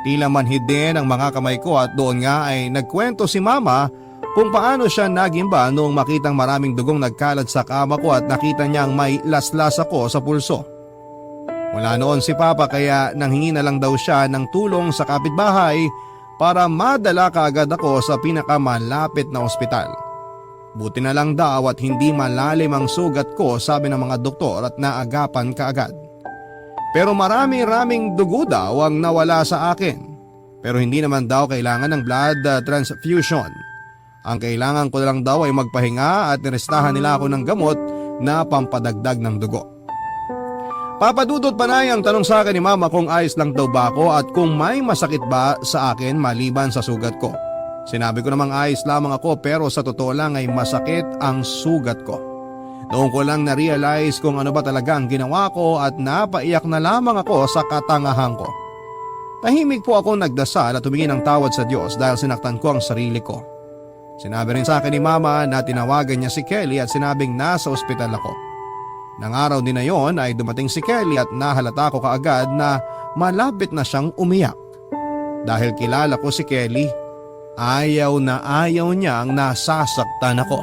Tila manhid din ang mga kamay ko at doon nga ay nagkwento si mama kung paano siya nagimba noong makitang maraming dugong nagkalat sa kama ko at nakita niyang may laslas ako sa pulso. Wala noon si papa kaya nanghingi na lang daw siya ng tulong sa kapitbahay para madala kaagad ako sa pinakamalapit na ospital. Buti na lang daw at hindi malalim ang sugat ko, sabi ng mga doktor, at naagapan kaagad. Pero marami-raming dugo daw ang nawala sa akin. Pero hindi naman daw kailangan ng blood transfusion. Ang kailangan ko lang daw ay magpahinga at nirestahan nila ako ng gamot na pampadagdag ng dugo. Papadudot, panay ang tanong sa akin ni mama kung ayos lang daw ba ako at kung may masakit ba sa akin maliban sa sugat ko. Sinabi ko namang ayos lamang ako pero sa totoo lang ay masakit ang sugat ko. Noon ko lang na-realize kung ano ba talaga ang ginawa ko at napaiyak na lamang ako sa katangahan ko. Tahimik po ako nagdasal at humingi ng tawad sa Diyos dahil sinaktan ko ang sarili ko. Sinabi rin sa akin ni mama na tinawagan niya si Kelly at sinabing nasa ospital ako. Nang araw din na yon ay dumating si Kelly at nahalata ko kaagad na malapit na siyang umiyak. Dahil kilala ko si Kelly, ayaw na ayaw niyang nasasaktan ako.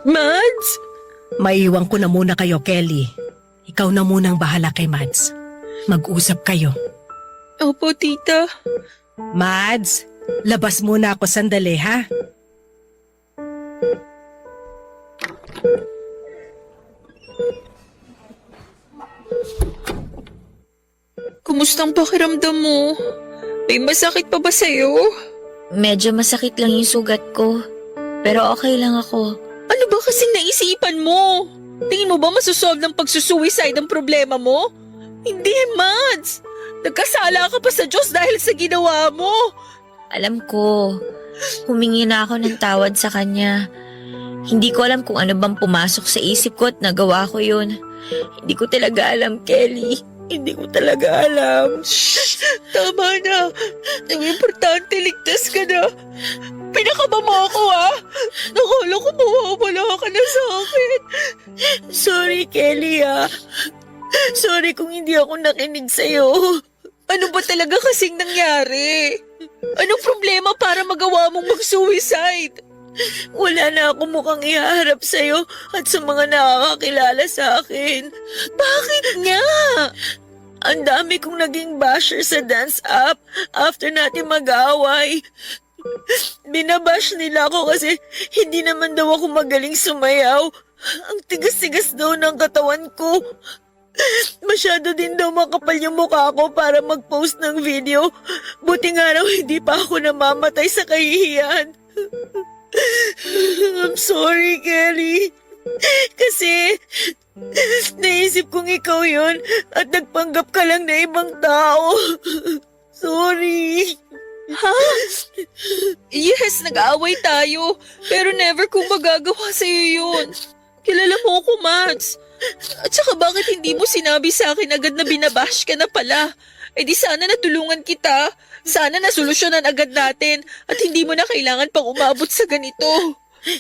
Mads? Maiiwan ko na muna kayo, Kelly. Ikaw na munang bahala kay Mads. Mag-usap kayo. Opo, tita. Mads, labas muna ako sandali, ha? Kumustang pakiramdam mo? May masakit pa ba sa'yo? Medyo masakit lang yung sugat ko. Pero okay lang ako. Ano ba kasing naisipan mo? Tingin mo ba masusolve ng pagsusuicide ang problema mo? Hindi, Mads! Nagkasala ka pa sa Diyos dahil sa ginawa mo. Alam ko, humingi na ako ng tawad sa kanya. Hindi ko alam kung ano bang pumasok sa isip ko at nagawa ko yun. Hindi ko talaga alam, Kelly. Hindi ko talaga alam. Shh! Tama na. Ang importante, ligtas ka na. Pinakaba mo ako, ha? Nakala ko mawawala ka na sa akin. Sorry, Kelly, Sorry kung hindi ako nakinig sa'yo. Ano ba talaga kasing nangyari? Anong problema para magawa mong mag-suicide? Wala na ako mukhang ihaharap sa'yo at sa mga nakakakilala sa akin. Bakit nga? Ang dami kong naging basher sa dance app after natin mag-away. Binabash nila ako kasi hindi naman daw ako magaling sumayaw. Ang tigas-tigas daw ng katawan ko. Masyado din daw makapal yung mukha ko para mag-post ng video. Buti nga raw hindi pa ako namamatay sa kahihiyan. I'm sorry, Kelly. Kasi naisip kong ikaw yun at nagpanggap ka lang na ibang tao. Sorry. Ha? Yes, nag-aaway tayo. Pero never kong magagawa sa'yo yun. Kilala mo ako, Mads. At saka bakit hindi mo sinabi sa akin agad na binabash ka na pala? Eh di sana natulungan kita. Sana nasolusyonan agad natin at hindi mo na kailangan pang umabot sa ganito.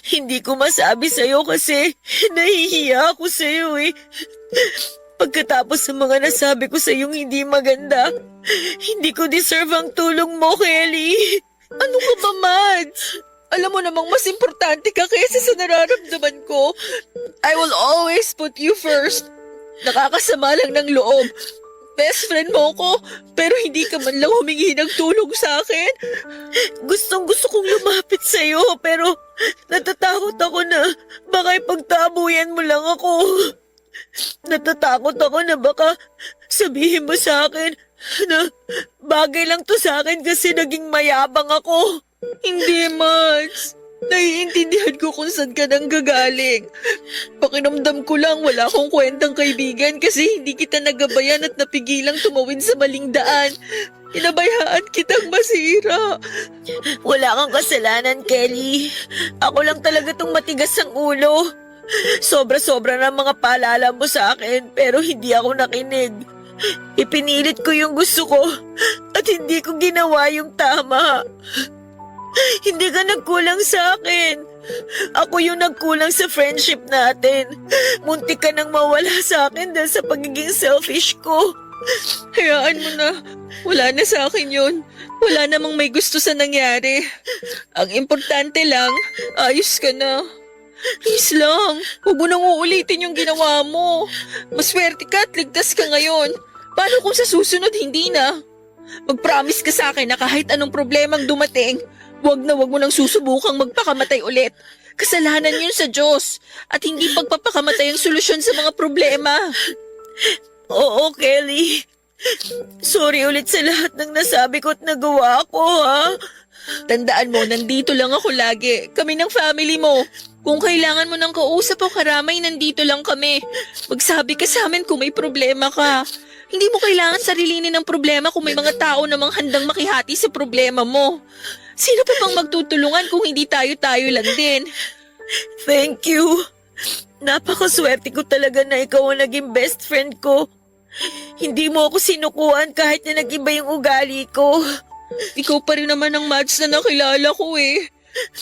Hindi ko masabi sa'yo kasi nahihiya ako sa'yo eh. Pagkatapos sa mga nasabi ko sa'yong hindi maganda, hindi ko deserve ang tulong mo, Kelly. Ano ka ba, Mads? Alam mo namang mas importante ka kaysa sa nararamdaman ko. I will always put you first. Nakakasama lang ng loob. Best friend mo ko, pero hindi ka man lang humingi ng tulong sa akin. Gustong-gusto kong lumapit sa'yo, pero natatakot ako na baka ipagtabuyan mo lang ako. Natatakot ako na baka sabihin mo sa akin na bagay lang to sa akin kasi naging mayabang ako. Hindi, Mads. Naiintindihan ko kung saan ka nang gagaling. Pakiramdam ko lang wala akong kwentang kaibigan kasi hindi kita nagabayan at napigilang tumawid sa maling daan. Inabayaan kitang masira. Wala kang kasalanan, Kelly. Ako lang talaga tong matigas ang ulo. Sobra-sobra na mga paalala mo sa akin pero hindi ako nakinig. Ipinilit ko yung gusto ko at hindi ko ginawa yung tama. Hindi ka nagkulang sa akin. Ako yung nagkulang sa friendship natin. Muntik ka nang mawala sa akin dahil sa pagiging selfish ko. Hayaan mo na. Wala na sa akin yun. Wala namang may gusto sa nangyari. Ang importante lang, ayos ka na. Please lang, huwag mo nang uulitin yung ginawa mo. Maswerte ka at ligtas ka ngayon. Paano kung sa susunod hindi na? Mag-promise ka sa akin na kahit anong problemang dumating, wag mo nang susubukang magpakamatay ulit. Kasalanan yun sa Diyos at hindi pagpapakamatay ang solusyon sa mga problema. Oo, Kelly. Sorry ulit sa lahat ng nasabi ko at nagawa ko, ha? Tandaan mo, nandito lang ako lagi. Kami ng family mo. Kung kailangan mo ng kausap o karamay, nandito lang kami. Magsabi ka sa amin kung may problema ka. Hindi mo kailangan sarilinin ng problema kung may mga tao namang handang makihati sa problema mo. Sino pa bang magtutulungan kung hindi tayo-tayo lang din? Thank you. Napakaswerte ko talaga na ikaw ang naging best friend ko. Hindi mo ako sinukuan kahit na nag-iba yung ugali ko. Ikaw pa rin naman ang Mads na nakilala ko eh.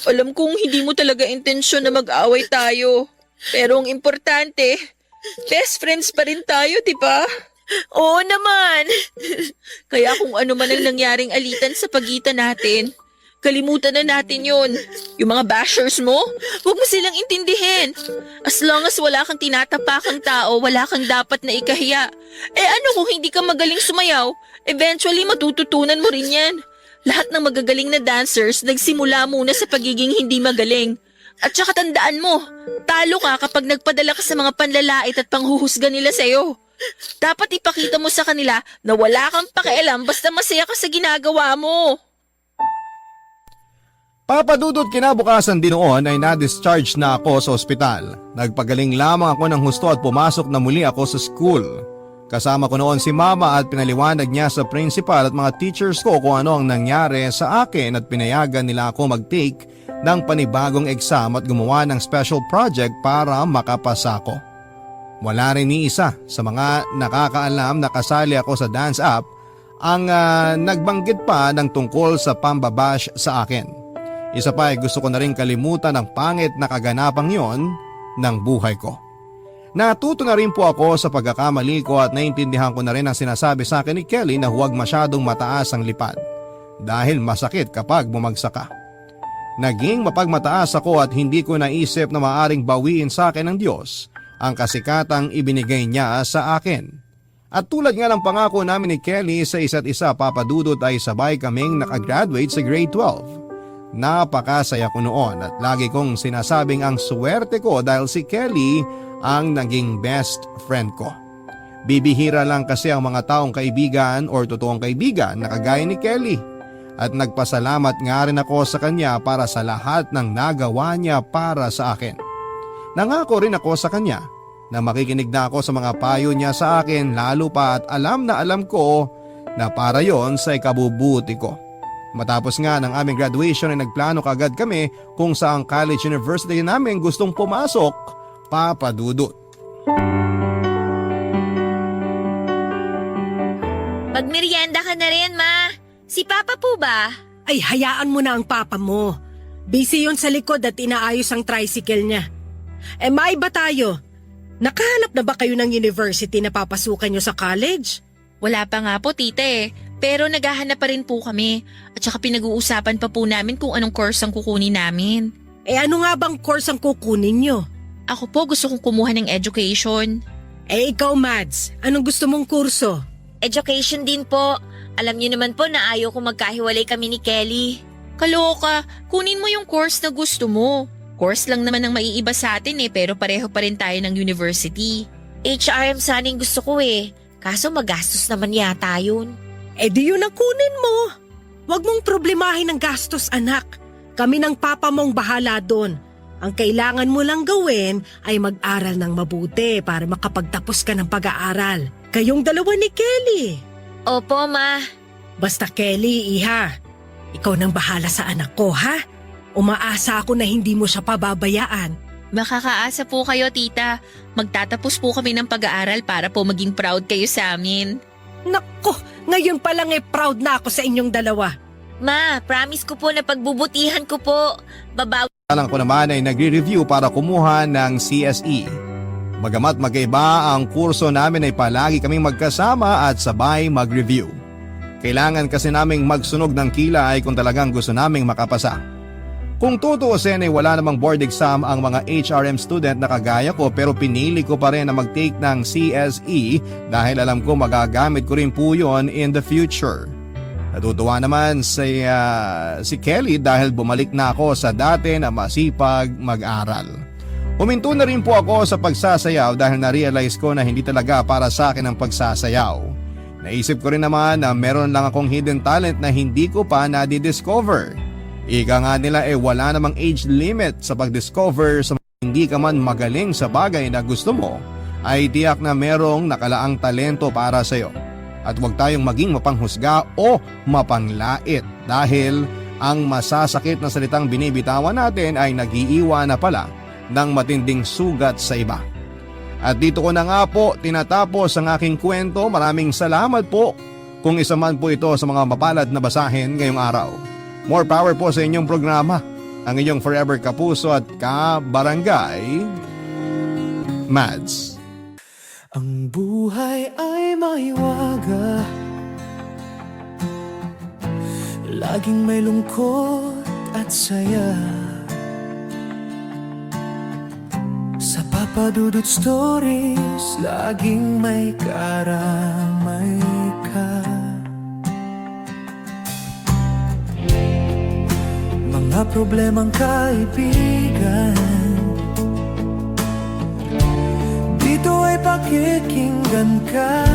Alam kong hindi mo talaga intensyon na mag-away tayo. Pero ang importante, best friends pa rin tayo, di ba? Oo naman. Kaya kung ano man ang nangyaring alitan sa pagitan natin, kalimutan na natin yun. Yung mga bashers mo, huwag mo silang intindihin. As long as wala kang tinatapakang tao, wala kang dapat na ikahiya. Eh ano kung hindi ka magaling sumayaw? Eventually matututunan mo rin yan. Lahat ng magagaling na dancers nagsimula muna sa pagiging hindi magaling. At saka tandaan mo, talo ka kapag nagpadala ka sa mga panlalait at panghuhusga nila sa'yo. Dapat ipakita mo sa kanila na wala kang pakialam basta masaya ka sa ginagawa mo. Papadudot kinabukasan din noon ay na-discharge na ako sa ospital. Nagpagaling lamang ako ng husto at pumasok na muli ako sa school. Kasama ko noon si mama at pinaliwanag niya sa principal at mga teachers ko kung ano ang nangyari sa akin at pinayagan nila ako mag-take ng panibagong exam at gumawa ng special project para makapasa ko. Wala rin ni isa sa mga nakakaalam na kasali ako sa dance app ang nagbanggit pa ng tungkol sa pambabash sa akin. Isa pa ay gusto ko na rin kalimutan ang pangit na kaganapang yon ng buhay ko. Natuto na rin po ako sa pagkakamali ko at naintindihan ko na rin ang sinasabi sa akin ni Kelly na huwag masyadong mataas ang lipad dahil masakit kapag bumagsak ka. Naging mapagmataas ako at hindi ko naisip na maaring bawiin sa akin ng Diyos ang kasikatang ibinigay niya sa akin. At tulad nga ng pangako namin ni Kelly sa isa't isa, Papa Dudut, ay sabay kaming nakagraduate sa grade 12. Napakasaya ko noon at lagi kong sinasabing ang swerte ko dahil si Kelly ang naging best friend ko. Bibihira lang kasi ang mga taong kaibigan or totoong kaibigan na kagaya ni Kelly. At nagpasalamat nga rin ako sa kanya para sa lahat ng nagawa niya para sa akin. Nangako rin ako sa kanya na makikinig na ako sa mga payo niya sa akin, lalo pa at alam na alam ko na para yon sa ikabubuti ko. Matapos nga ng aming graduation ay nagplano kagad kami kung saang college university namin gustong pumasok, Papa Dudut. Magmerienda ka na rin, Ma. Si Papa po ba? Ay, hayaan mo na ang papa mo. Busy yun sa likod at inaayos ang tricycle niya. May iba tayo. Nakahanap na ba kayo ng university na papasukan nyo sa college? Wala pa nga po, tita eh. Pero naghahanap pa rin po kami. At saka pinag-uusapan pa po namin kung anong course ang kukunin namin. Ano nga bang course ang kukunin nyo? Ako po gusto kong kumuha ng education. Ikaw, Mads, anong gusto mong kurso? Education din po. Alam niyo naman po na ayaw ko magkahiwalay kami ni Kelly. Kaloka, kunin mo yung course na gusto mo. Course lang naman ang maiiba sa atin pero pareho pa rin tayo ng university. HRM sana yung gusto ko Kaso magastos naman yata yun. Di yun ang kunin mo. Huwag mong problemahin ang gastos, anak. Kami ng papa mong bahala doon. Ang kailangan mo lang gawin ay mag-aral ng mabuti para makapagtapos ka ng pag-aaral. Kayong dalawa ni Kelly. Opo, Ma. Basta Kelly, iha. Ikaw nang bahala sa anak ko, ha? Umaasa ako na hindi mo siya pababayaan. Makakaasa po kayo, tita. Magtatapos po kami ng pag-aaral para po maging proud kayo sa amin. Nako, ngayon pa lang proud na ako sa inyong dalawa. Ma, promise ko po na pagbubutihan ko po. Babawi. Alang ko naman ay nagre-review para kumuha ng CSE. Bagamat magkaiba ang kurso namin ay palagi kaming magkasama at sabay mag-review. Kailangan kasi naming magsunog ng kilay kung talagang gusto naming makapasa. Kung tutuusin ay wala namang board exam ang mga HRM student na kagaya ko, pero pinili ko pa rin na mag-take ng CSE dahil alam ko magagamit ko rin po yun in the future. Natutuwa naman si Kelly dahil bumalik na ako sa dati na masipag mag-aral. Huminto na rin po ako sa pagsasayaw dahil na-realize ko na hindi talaga para sa akin ang pagsasayaw. Naisip ko rin naman na meron lang akong hidden talent na hindi ko pa nadi-discover. Ika nga nila wala namang age limit sa pag-discover. Sa hindi ka man magaling sa bagay na gusto mo, ay tiyak na merong nakalaang talento para sa'yo. At huwag tayong maging mapanghusga o mapanglait dahil ang masasakit na salitang binibitawan natin ay nag-iiwan na pala ng matinding sugat sa iba. At dito ko na nga po tinatapos ang aking kwento. Maraming salamat po kung isa man po ito sa mga mapalad na basahin ngayong araw. More power po sa inyong programa, ang inyong forever kapuso at kabarangay, Mads. Ang buhay ay maiwaga, laging may lungkot at saya. Sa Papa Dudut Stories, laging may karamay ka. Mga problemang kaibigan, dito ay pakikinggan ka.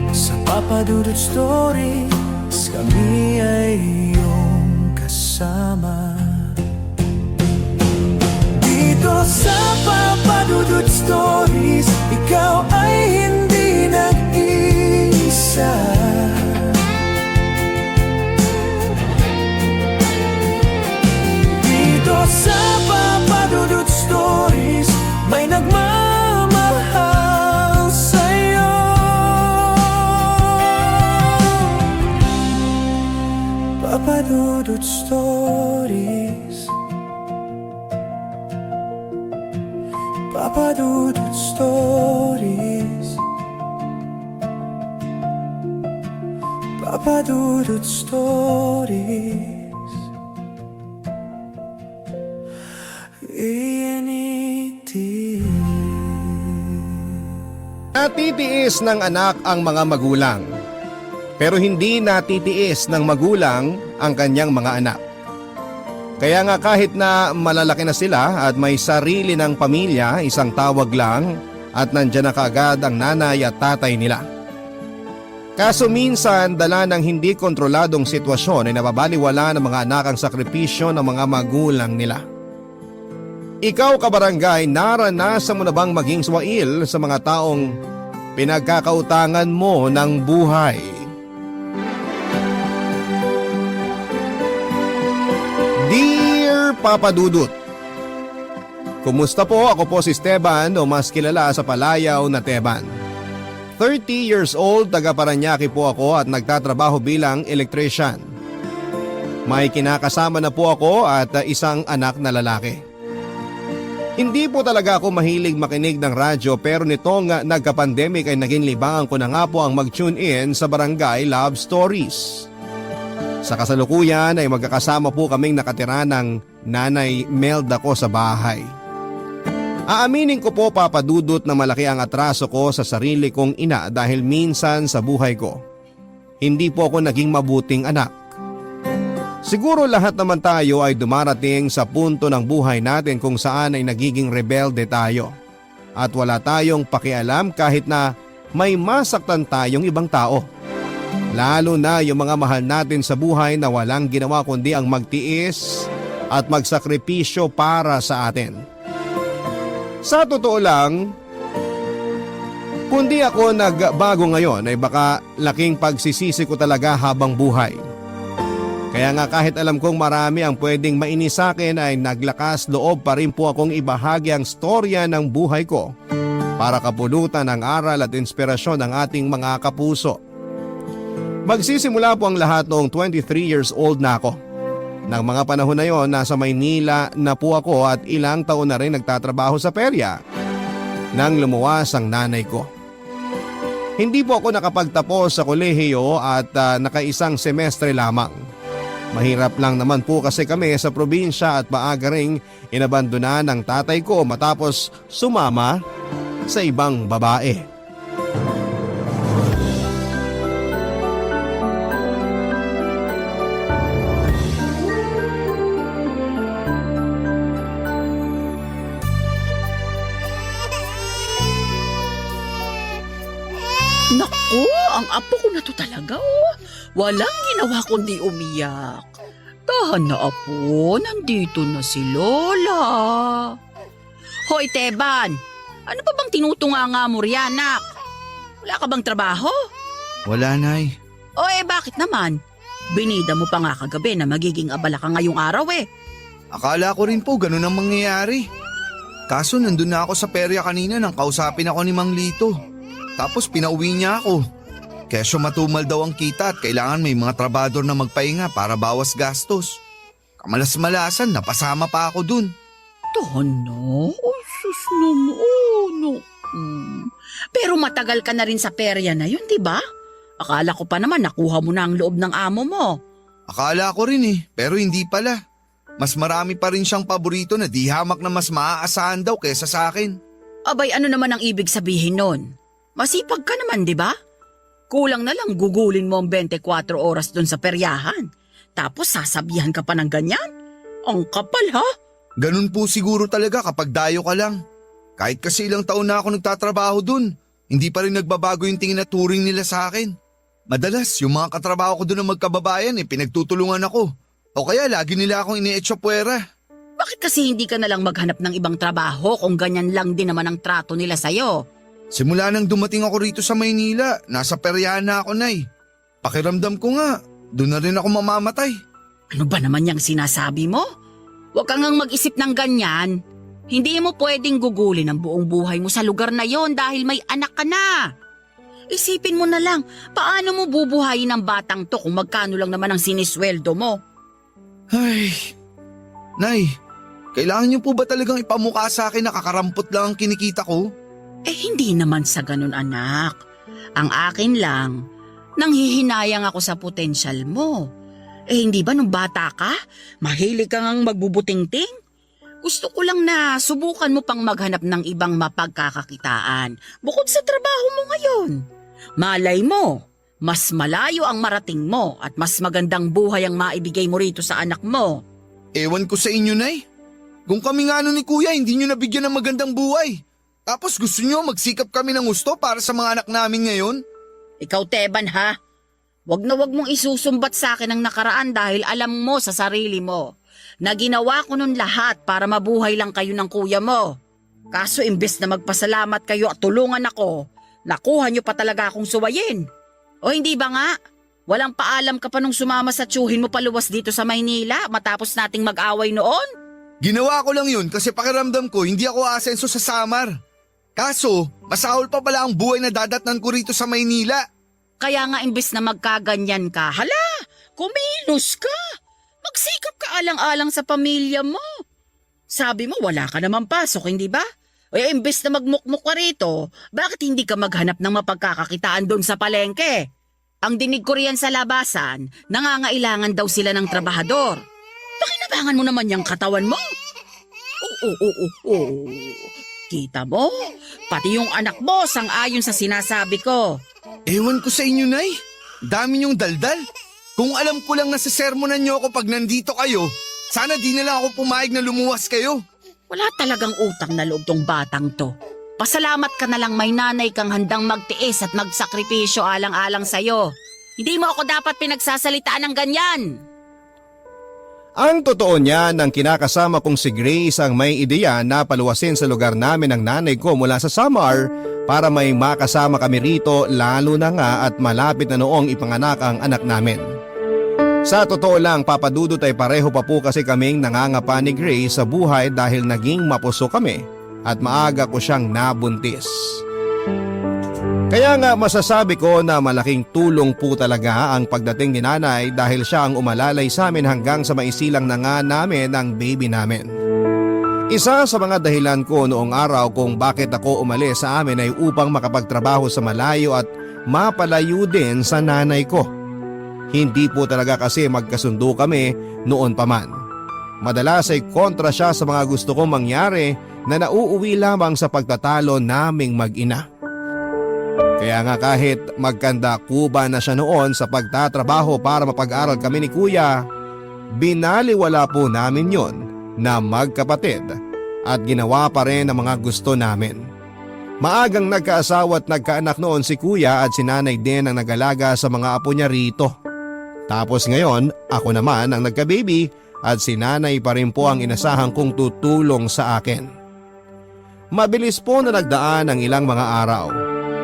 Sa Papa Dudut Stories, kami ay iyong kasama. Dito sa Papa Dudut Papadudod Stories, ikaw ay hindi nag-iisa. Dito sa Papadudod Stories, may nagmamahal sa'yo. Papadudod Stories, Papadudod Stories, Papadudod Stories. A&ET. Natitiis ng anak ang mga magulang. Pero hindi natitiis ng magulang ang kanyang mga anak. Kaya nga kahit na malalaki na sila at may sarili ng pamilya, isang tawag lang at nandyan na kaagad ang nanay at tatay nila. Kaso minsan dala ng hindi kontroladong sitwasyon ay nababaliwala ng mga anak ang sakripisyo ng mga magulang nila. Ikaw kabarangay, naranasan mo na bang maging swail sa mga taong pinagkakautangan mo ng buhay? Dear Papa Dudut, kumusta po? Ako po si Esteban o mas kilala sa palayaw na Teban. 30 years old, taga Paranaque po ako at nagtatrabaho bilang electrician. May kinakasama na po ako at isang anak na lalaki. Hindi po talaga ako mahilig makinig ng radyo pero nitong nagka-pandemic ay naging libangan ko na nga po ang mag-tune in sa Barangay Love Stories. Sa kasalukuyan ay magkakasama po kaming nakatira ng Nanay Melda ko sa bahay. Aaminin ko po Papa Dudut na malaki ang atraso ko sa sarili kong ina dahil minsan sa buhay ko. Hindi po ako naging mabuting anak. Siguro lahat naman tayo ay dumarating sa punto ng buhay natin kung saan ay nagiging rebelde tayo. At wala tayong pakialam kahit na may masaktan tayong ibang tao. Lalo na yung mga mahal natin sa buhay na walang ginawa kundi ang magtiis at magsakripisyo para sa atin. Sa totoo lang, kundi ako nagbago ngayon ay baka laking pagsisisi ko talaga habang buhay. Kaya nga kahit alam kong marami ang pwedeng mainis sa akin ay naglakas loob pa rin po akong ibahagi ang storya ng buhay ko para kapulutan ng aral at inspirasyon ng ating mga kapuso. Magsisimula po ang lahat noong 23 years old na ako. Nang mga panahon na yon, nasa Maynila na po ako at ilang taon na rin nagtatrabaho sa perya nang lumuwas ang nanay ko. Hindi po ako nakapagtapos sa kolehiyo at nakaisang semestre lamang. Mahirap lang naman po kasi kami sa probinsya at maaga ring inabandona ng tatay ko matapos sumama sa ibang babae. Naku, ang apo ko na to talaga oh. Walang ginawa kundi umiyak. Tahan na apo, nandito na si Lola. Hoy Teban, ano pa bang tinutunganga mo riyan, anak? Wala ka bang trabaho? Wala, Nay. O bakit naman? Binida mo pa nga kagabi na magiging abala ka ngayong araw eh. Akala ko rin po ganun ang mangyayari. Kaso nandun na ako sa perya kanina nang kausapin ako ni Mang Lito. Tapos pinauwi niya ako. Kesyo matumal daw ang kita at kailangan may mga trabador na magpahinga para bawas gastos. Kamalas-malasan, napasama pa ako dun. Tono, sus naman. Pero matagal ka na rin sa perya na yun, di ba? Akala ko pa naman nakuha mo na ang loob ng amo mo. Akala ko rin pero hindi pala. Mas marami pa rin siyang paborito na di hamak na mas maaasahan daw kesa sa akin. Abay, ano naman ang ibig sabihin nun? Masipag ka naman, di ba? Kulang na lang gugulin mo ang 24 oras dun sa peryahan. Tapos sasabihan ka pa ng ganyan? Ang kapal ha? Ganun po siguro talaga kapag dayo ka lang. Kahit kasi ilang taon na ako nagtatrabaho dun, hindi pa rin nagbabago yung tingin at turing nila sa akin. Madalas yung mga katrabaho ko dun na magkababayan pinagtutulungan ako. O kaya lagi nila akong ine-etsapuera. Bakit kasi hindi ka nalang maghanap ng ibang trabaho kung ganyan lang din naman ang trato nila sa'yo? Simula nang dumating ako rito sa Maynila, nasa peryahan na ako, Nay. Pakiramdam ko nga, doon na rin ako mamamatay. Ano ba naman yung sinasabi mo? Huwag kang ngang mag-isip ng ganyan. Hindi mo pwedeng gugulin ang buong buhay mo sa lugar na yon dahil may anak ka na. Isipin mo na lang, paano mo bubuhayin ang batang to kung magkano lang naman ang sinisweldo mo? Ay, Nay, kailangan niyo po ba talagang ipamukha sa akin na kakarampot lang ang kinikita ko? Hindi naman sa ganun, anak. Ang akin lang, nanghihinayang ako sa potensyal mo. Hindi ba nung bata ka, mahilig kang ang magbubutingting? Gusto ko lang na subukan mo pang maghanap ng ibang mapagkakakitaan bukod sa trabaho mo ngayon. Malay mo, mas malayo ang marating mo at mas magandang buhay ang maibigay mo rito sa anak mo. Ewan ko sa inyo, Nay. Kung kami nga ni Kuya, hindi niyo nabigyan ng magandang buhay. Tapos gusto niyo magsikap kami ng gusto para sa mga anak namin ngayon? Ikaw, Teban, ha? Wag na wag mong isusumbat sa akin ang nakaraan dahil alam mo sa sarili mo na ginawa ko nun lahat para mabuhay lang kayo ng kuya mo. Kaso imbes na magpasalamat kayo at tulungan ako, nakuha niyo pa talaga akong suwayin. O hindi ba nga? Walang paalam ka pa nung sumama sa tiyuhin mo paluwas dito sa Maynila matapos nating mag-away noon? Ginawa ko lang yun kasi pakiramdam ko hindi ako aasenso sa Samar. Kaso, masahol pa pala ang buhay na dadatnan ko rito sa Maynila. Kaya nga imbes na magkaganyan ka, hala, kumilos ka. Magsikap ka alang-alang sa pamilya mo. Sabi mo wala ka naman pasok, hindi ba? Imbes na magmukmuk ka rito, bakit hindi ka maghanap ng mapagkakakitaan doon sa palengke? Ang dinig ko riyan sa labasan, nangangailangan daw sila ng trabahador. Pakinabangan mo naman yung katawan mo. Oo. Kita mo, pati yung anak mo sang-ayon sa sinasabi ko. Ewan ko sa inyo, Nay. Dami niyong daldal. Kung alam ko lang na sermonan niyo ako pag nandito kayo, sana di na lang ako pumayag na lumuwas kayo. Wala talagang utang na loob tong batang to. Pasalamat ka na lang may nanay kang handang magtiis at magsakripisyo alang-alang sa'yo. Hindi mo ako dapat pinagsasalitaan ng ganyan. Ang totoo niyan, ang kinakasama kong si Grace ang may ideya na paluwasin sa lugar namin ang nanay ko mula sa Samar para may makasama kami rito, lalo na nga at malapit na noong ipanganak ang anak namin. Sa totoo lang, Papa Dudut, ay pareho pa po kasi kaming nangangapa ni Grace sa buhay dahil naging mapuso kami at maaga ko siyang nabuntis. Kaya nga masasabi ko na malaking tulong po talaga ang pagdating ni nanay dahil siya ang umalalay sa amin hanggang sa maisilang na nga namin ang baby namin. Isa sa mga dahilan ko noong araw kung bakit ako umalis sa amin ay upang makapagtrabaho sa malayo at mapalayo din sa nanay ko. Hindi po talaga kasi magkasundo kami noon pa man. Madalas ay kontra siya sa mga gusto kong mangyari na nauuwi lamang sa pagtatalo naming mag-ina. Kaya nga kahit magkanda kuba na siya noon sa pagtatrabaho para mapag-aral kami ni Kuya, binaliwala po namin yon na magkapatid at ginawa pa rin ang mga gusto namin. Maagang nagkaasawa at nagkaanak noon si Kuya at si nanay din ang nag-alaga sa mga apo niya rito. Tapos ngayon, ako naman ang nagka-baby at si nanay pa rin po ang inasahan kong tutulong sa akin. Mabilis po na nagdaan ang ilang mga araw.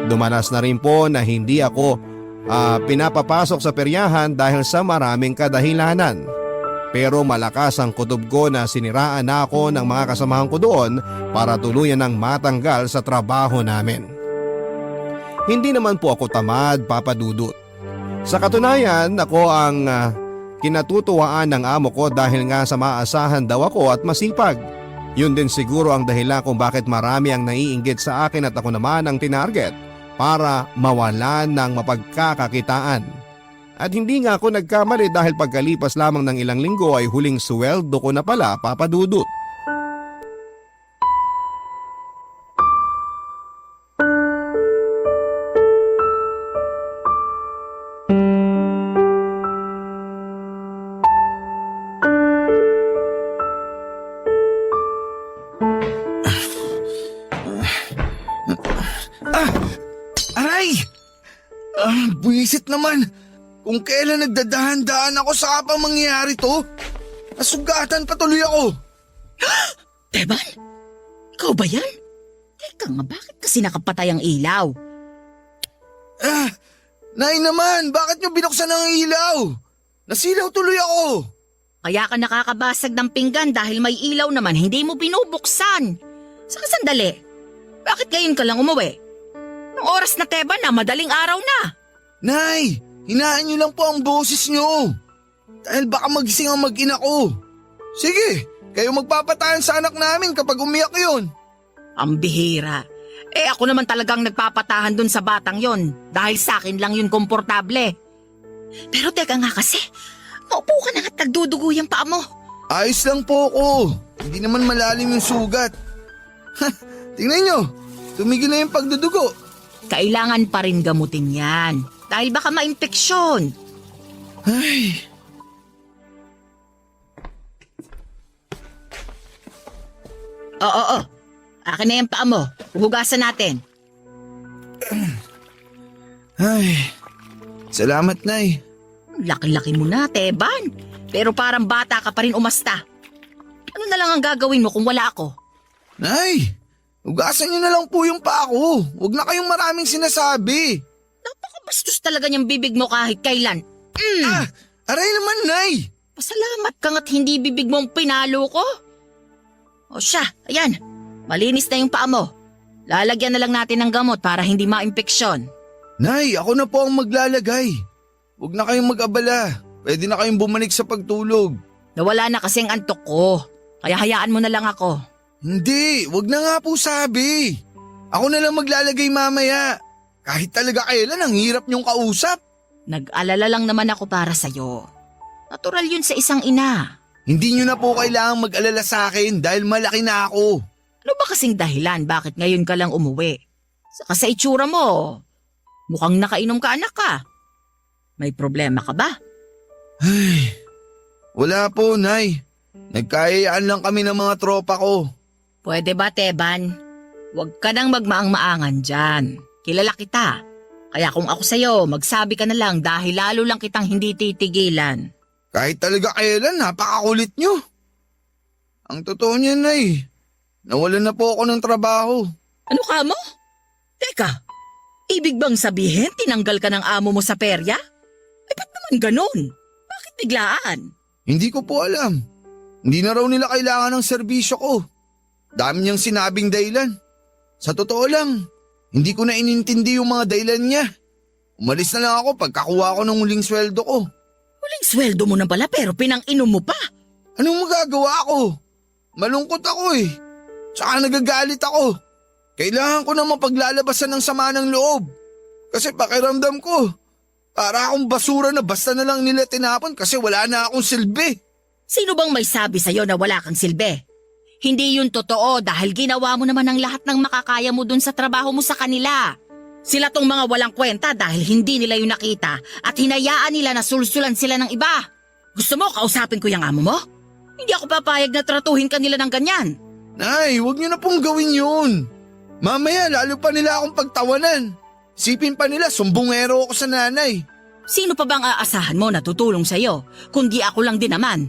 Dumanas na rin po na hindi ako pinapapasok sa peryahan dahil sa maraming kadahilanan. Pero malakas ang kutob ko na siniraan na ako ng mga kasamahan ko doon para tuluyan ng matanggal sa trabaho namin. Hindi naman po ako tamad, Papa Dudut. Sa katunayan, ako ang kinatutuwaan ng amo ko dahil nga sa maasahan daw ako at masipag. Yun din siguro ang dahilan kung bakit marami ang naiinggit sa akin at ako naman ang tinarget para mawalan ng mapagkakakitaan. At hindi nga ako nagkamali dahil pagkalipas lamang ng ilang linggo ay huling sweldo ko na pala, Papa Dudut. Aray! Buwisit naman! Kung kailan nagdadahan-dahan ako sa kapang mangyayari to, nasugatan patuloy ako. Teban? Ikaw ba yan? Teka nga, bakit kasi nakapatay ang ilaw? Nay naman, bakit nyo binuksan ang ilaw? Nasilaw tuloy ako. Kaya ka nakakabasag ng pinggan dahil may ilaw naman, hindi mo binubuksan. Saka sandali, bakit ngayon ka lang umuwi? Nung oras na Teban na, madaling araw na. Nay, hinaan nyo lang po ang boses nyo. Dahil baka magising ang mag-ina ko. Sige, kayo magpapatayan sa anak namin kapag umiyak yun. Ang bihira. Ako naman talagang nagpapatahan dun sa batang yon dahil sa akin lang yun komportable. Pero teka nga kasi, maupo ka na at nagdudugo yung paa mo. Ayos lang po ako. Hindi naman malalim yung sugat. Tingnan nyo, tumigil na yung pagdudugo. Kailangan pa rin gamutin yan dahil baka ma-impeksyon. Ay, Oo. Akin na yung paa mo. Huhugasan natin. ay. Salamat, Nay. Laki-laki mo na, Teban. Pero parang bata ka pa rin umasta. Ano na lang ang gagawin mo kung wala ako? Nay, hugasan nyo na lang po yung paa ko. Huwag na kayong maraming sinasabi. Napakabastos talaga niyang bibig mo kahit kailan. Aray naman, Nay. Pasalamat ka nga't hindi bibig mong pinalo ko. O siya, ayan. Malinis na yung paa mo. Lalagyan na lang natin ng gamot para hindi ma-impeksyon. Nay, ako na po ang maglalagay. Huwag na kayong mag-abala. Pwede na kayong bumalik sa pagtulog. Nawala na kasing antok ko. Kaya hayaan mo na lang ako. Hindi, wag na nga po sabi. Ako na lang maglalagay mamaya. Kahit talaga kailan, ang hirap niyong kausap. Nag-alala lang naman ako para sa'yo. Natural yun sa isang ina. Hindi niyo na po kailangang mag-alala sa akin dahil malaki na ako. Ano ba kasing dahilan bakit ngayon ka lang umuwi? Saka sa itsura mo, mukhang nakainom ka anak ka. May problema ka ba? Ay, wala po, Nay. Nagkayayaan lang kami ng mga tropa ko. Pwede ba, Teban? Huwag ka nang magmaang-maangan dyan. Kilala kita. Kaya kung ako sa'yo, magsabi ka na lang dahil lalo lang kitang hindi titigilan. Kahit talaga kailan, napakakulit niyo. Ang totoo niyan, Nay. Nawalan na po ako ng trabaho. Ano ka mo? Teka, ibig bang sabihin tinanggal ka ng amo mo sa perya? Ba't naman ganun? Bakit biglaan? Hindi ko po alam. Hindi na raw nila kailangan ng serbisyo ko. Dami niyang sinabing dahilan. Sa totoo lang, hindi ko na inintindi yung mga dahilan niya. Umalis na lang ako pagkakuha ko ng huling sweldo ko. Huling sweldo mo na pala pero pinang-inom mo pa. Anong magagawa ko? Malungkot ako eh. Tsaka nagagalit ako. Kailangan ko na mapaglalabasan ng sama ng loob. Kasi pakiramdam ko, para akong basura na basta na lang nila tinapon kasi wala na akong silbi. Sino bang may sabi sa'yo na wala kang silbi? Hindi yun totoo dahil ginawa mo naman ang lahat ng makakaya mo dun sa trabaho mo sa kanila. Sila tong mga walang kwenta dahil hindi nila yun nakita at hinayaan nila na sulsulan sila ng iba. Gusto mo kausapin ko yung amo mo? Hindi ako papayag na tratuhin ka nila ng ganyan. Nay, huwag niyo na pong gawin yun. Mamaya lalo pa nila akong pagtawanan. Sipin pa nila sumbongero ako sa nanay. Sino pa bang aasahan mo na tutulong sa'yo kundi ako lang din naman?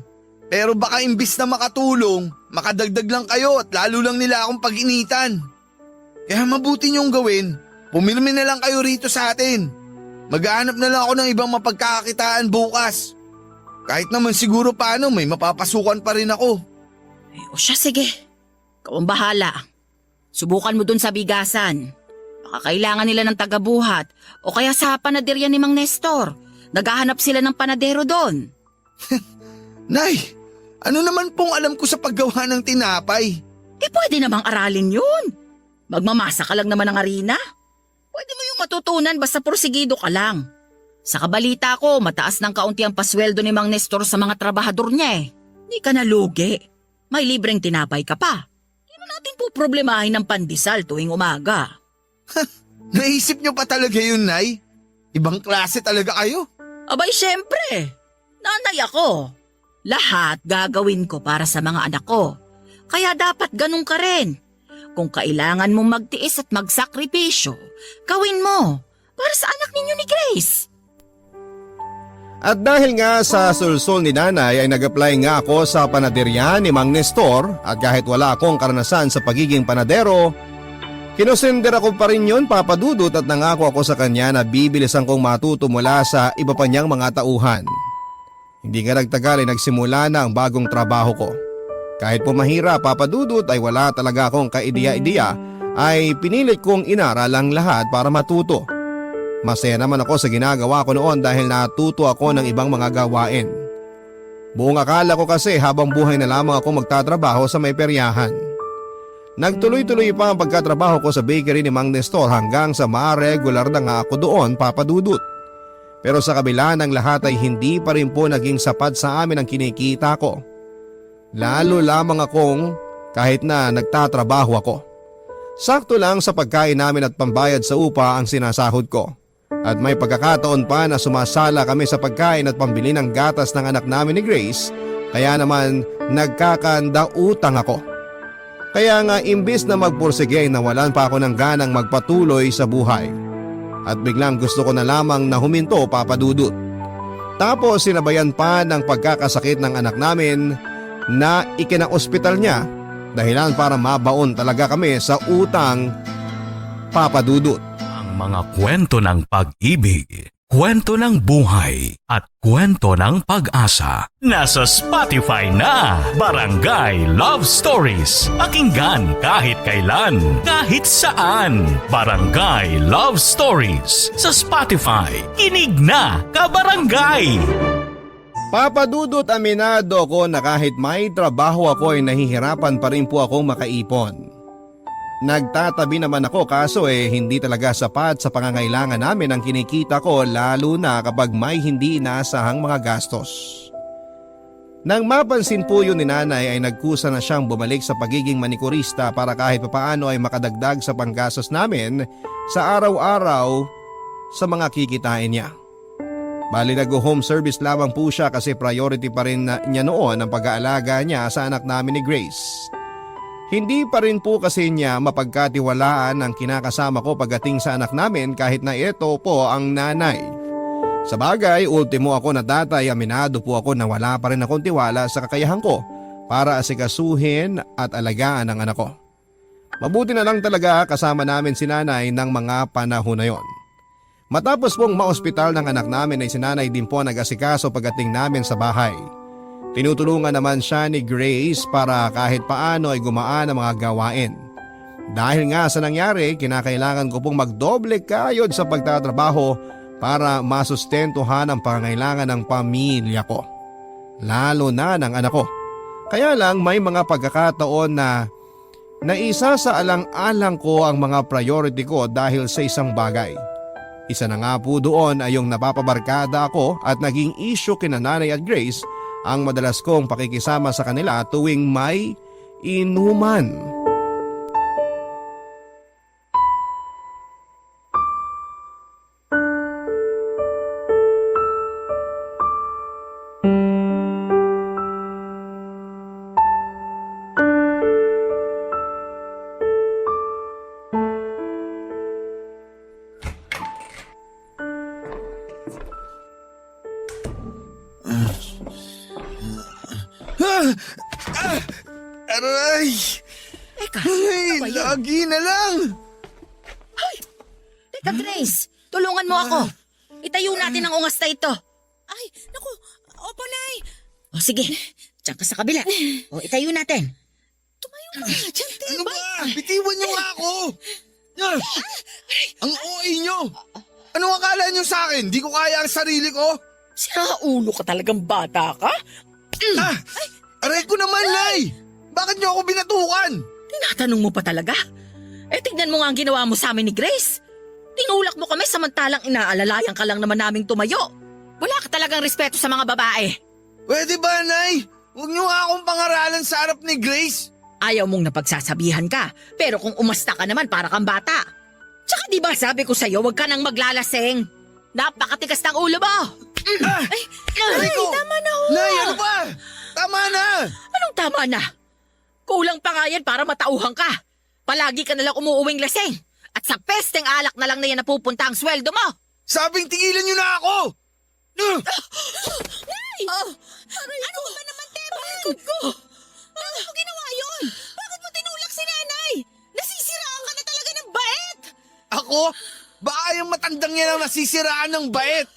Pero baka imbis na makatulong, makadagdag lang kayo at lalo lang nila akong pag-initan. Kaya mabuti niyong gawin, pumirmi na lang kayo rito sa atin. Maghahanap na lang ako ng ibang mapagkakakitaan bukas. Kahit naman siguro paano may mapapasukan pa rin ako. O siya, sige. Ikaw ang bahala. Subukan mo dun sa bigasan. Baka kailangan nila ng tagabuhat o kaya sa panaderya ni Mang Nestor. Naghahanap sila ng panadero doon. Nay, ano naman pong alam ko sa paggawa ng tinapay? Pwede namang aralin yun. Magmamasa ka lang naman ng harina. Pwede mo yung matutunan basta porsigido ka lang. Sa kabalita ko, mataas ng kaunti ang pasweldo ni Mang Nestor sa mga trabahador niya eh. Hindi ka nalugi. May libreng tinapay ka pa. Hindi mo natin po problemahin ng pandesal tuwing umaga. Naisip niyo pa talaga yun, Nay? Ibang klase talaga kayo. Abay, syempre. Nanay ako. Lahat gagawin ko para sa mga anak ko. Kaya dapat ganun ka rin. Kung kailangan mong magtiis at magsakripisyo, gawin mo para sa anak ninyo ni Grace. At dahil nga sa sulsol ni nanay ay nag-apply nga ako sa panaderya ni Mang Nestor at kahit wala akong karanasan sa pagiging panadero, kinusender ako pa rin yun, Papa Dudut, at nangako ako sa kanya na bibilisan kong matuto mula sa iba pa niyang mga tauhan. Hindi nga nagtagal ay nagsimula na ang bagong trabaho ko. Kahit po mahirap, Papa Dudut, ay wala talaga akong kaideya-ideya, ay pinilit kong inaral ang lahat para matuto. Masaya naman ako sa ginagawa ko noon dahil natuto ako ng ibang mga gawain. Buong akala ko kasi habang buhay na lamang ako magtatrabaho sa may peryahan. Nagtuloy-tuloy pa ang pagkatrabaho ko sa bakery ni Mang Nestor hanggang sa ma-regular na nga ako doon, Papa Dudut. Pero sa kabila ng lahat ay hindi pa rin po naging sapat sa amin ang kinikita ko. Lalo lamang akong kahit na nagtatrabaho ako. Sakto lang sa pagkain namin at pambayad sa upa ang sinasahod ko. At may pagkakataon pa na sumasala kami sa pagkain at pambili ng gatas ng anak namin ni Grace, kaya naman nagkakanda-utang ako. Kaya nga imbis na magpursige ay nawalan pa ako ng ganang magpatuloy sa buhay. At biglang gusto ko na lamang na huminto, Papa Dudut. Tapos sinabayan pa ng pagkakasakit ng anak namin na ikinaospital niya, dahilan para mabaon talaga kami sa utang, Papa Dudut. Mga kwento ng pag-ibig, kwento ng buhay, at kwento ng pag-asa. Nasa Spotify na! Barangay Love Stories. Pakinggan kahit kailan, kahit saan. Barangay Love Stories sa Spotify. Kinig na, kabarangay! Papa Dudut, aminado ko na kahit may trabaho ako ay nahihirapan pa rin po akong makaipon. Nagtatabi naman ako kaso hindi talaga sapat sa pangangailangan namin ang kinikita ko, lalo na kapag may hindi inaasahang mga gastos. Nang mapansin po yun ni nanay ay nagkusa na siyang bumalik sa pagiging manikurista para kahit papaano ay makadagdag sa panggastos namin sa araw-araw sa mga kikitain niya. Bali nag-home service lamang po siya kasi priority pa rin niya noon ang pag-aalaga niya sa anak namin ni Grace. Hindi pa rin po kasi niya mapagkatiwalaan ang kinakasama ko pagdating sa anak namin kahit na ito po ang nanay. Sa bagay, ultimo ako na tatay, aminado po ako na wala pa rin akong tiwala sa kakayahan ko para asikasuhin at alagaan ang anak ko. Mabuti na lang talaga kasama namin si nanay ng mga panahon na yon. Matapos pong maospital ng anak namin ay si nanay din po nag-asikaso pagdating namin sa bahay. Tinutulungan naman siya ni Grace para kahit paano ay gumaan ang mga gawain. Dahil nga sa nangyari, kinakailangan ko pong magdoble kayod sa pagtatrabaho para masustentuhan ang pangangailangan ng pamilya ko. Lalo na ng anak ko. Kaya lang may mga pagkakataon na naisa sa alang-alang ko ang mga priority ko dahil sa isang bagay. Isa na nga po doon ay yung napapabarkada ako at naging issue kina Nanay at Grace ang madalas kong pakikisama sa kanila tuwing may inuman. Aray! Teka, Ay, ba yun? lagi na lang! Teka Grace, tulungan mo ako. Itayo natin ang ungas na ito. Ay, naku, opo, Nay. O sige, diyan ka sa kabila. O itayo natin. Tumayo ka nga dyan, te. Ano ba? Bitiwan niyo nga ako! Ang OA niyo! Ano akala niyo sa akin? Di ko kaya ang sarili ko? Sira ulo ka talagang bata ka? Ah! Aray ko naman, Nay! Bakit niyo ako binatukan? Tinatanong mo pa talaga? Tignan mo nga ang ginawa mo sa amin ni Grace. Tinulak mo kami samantalang inaalalayan ka lang naman naming tumayo. Wala ka talagang respeto sa mga babae. Pwede ba, Nay? Huwag niyo nga akong pangaralan sa harap ni Grace. Ayaw mong napagsasabihan ka, pero kung umasta ka naman para kang bata. Tsaka di ba sabi ko sa'yo, huwag ka nang maglalasing. Napakatigas ng ulo mo. Aray ko! Tama na ho. Nay, ano ba? Tama na! Anong tama na? Kulang pa nga yan para matauhan ka. Palagi ka nalang umuuwing lasing. At sa pesteng alak na lang na yan napupunta ang sweldo mo. Sabing tigilan niyo na ako! Ano ka ba naman, Teban? Bakit mo ginawa yun? Bakit mo tinulak si nanay? Nasisiraan ka na talaga ng bait! Ako? Baka yung matandang yan ang nasisiraan ng bait.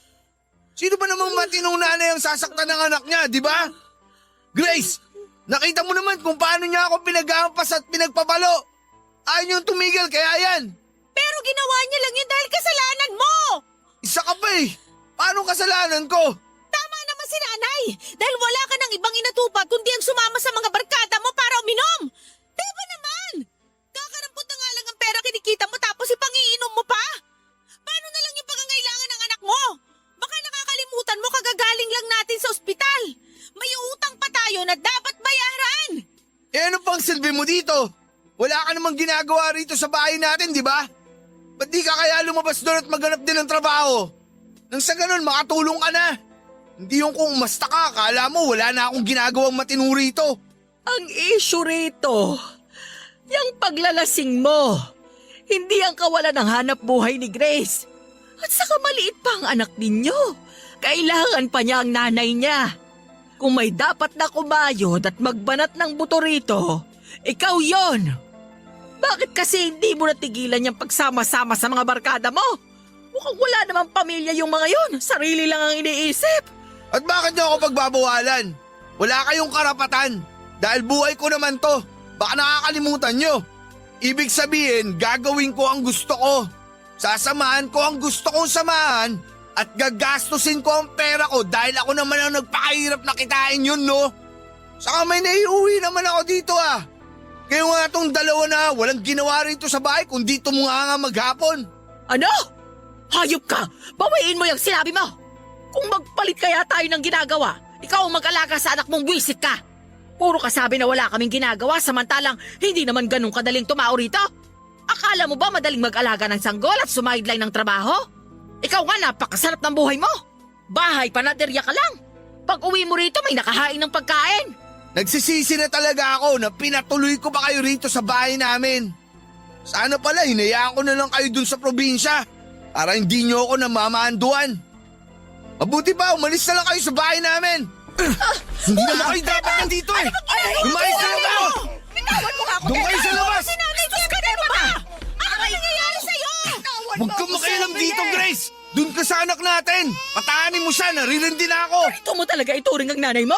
Sino ba namang matinong nanay ang sasaktan ng anak niya, di ba? Grace, nakita mo naman kung paano niya ako pinag-aampas at pinagpapalo. Ayaw niyong tumigil, kaya yan. Pero ginawa niya lang yun dahil kasalanan mo! Isa ka pa eh. Paano kasalanan ko? Tama naman si nanay! Dahil wala ka ng ibang inatupag kundi ang sumama sa mga barkada mo para uminom! Diba naman? Kakarampot na nga lang ang pera kinikita mo tapos ipangiinom mo pa? Paano na lang yung pangangailangan ng anak mo? Baka nakakalimutan mo kagagaling lang natin sa ospital. May utang pa tayo na dapat bayaran! Eh ano pang silbi mo dito? Wala ka namang ginagawa rito sa bahay natin, di ba? Ba't di ka kaya lumabas doon at maghanap din ng trabaho? Nang sa ganun, makatulong ka na. Hindi yung kung umasta ka, akala mo wala na akong ginagawang matino rito. Ang issue rito, yung paglalasing mo, hindi ang kawalan ng hanap buhay ni Grace. At saka maliit pa ang anak ninyo. Kailangan pa niya ang nanay niya. Kung may dapat na kumayod at magbanat ng buto rito, ikaw yon. Bakit kasi hindi mo natigilan yung pagsama-sama sa mga barkada mo? Mukhang wala namang pamilya yung mga yon. Sarili lang ang iniisip. At bakit niyo ako pagbabawalan? Wala kayong karapatan. Dahil buhay ko naman to. Baka nakakalimutan niyo. Ibig sabihin, gagawin ko ang gusto ko. Sasamahan ko ang gusto kong samahan at gagastusin ko ang pera ko dahil ako naman ang nagpakahirap na kitain yun, no? Saka may naiuwi naman ako dito ah. Kaya nga itong dalawa na walang ginawa rito sa bahay kundi tumunga nga maghapon. Ano? Hayop ka! Bawiin mo yung sinabi mo! Kung magpalit kaya tayo ng ginagawa, ikaw ang mag-alaga sa anak mong buwisit ka! Puro ka sabi na wala kaming ginagawa samantalang hindi naman ganun kadaling tumao rito? Akala mo ba madaling mag-alaga ng sanggol at sumideline ng trabaho? Ikaw nga napakasarap ng buhay mo! Bahay panaderya ka lang! Pag uwi mo rito may nakahain ng pagkain! Nagsisisi na talaga ako na pinatuloy ko pa kayo rito sa bahay namin. Sana pala hinayaan ko na lang kayo dun sa probinsya para hindi nyo ako namamaanduan. Mabuti pa, umalis na lang kayo sa bahay namin. Hindi naman kayo dapat nandito eh. Umalis na lang kayo. Bitawan mo nga ako! Doon kayo sa labas. Si nanay, Diyos ka na ba? Ano ba nangyayari sa'yo? Huwag kang makialam dito, Grace. Doon ka sa anak natin. Patahanin mo siya, naririndi na ako. Ito mo talaga ituring ang nanay mo?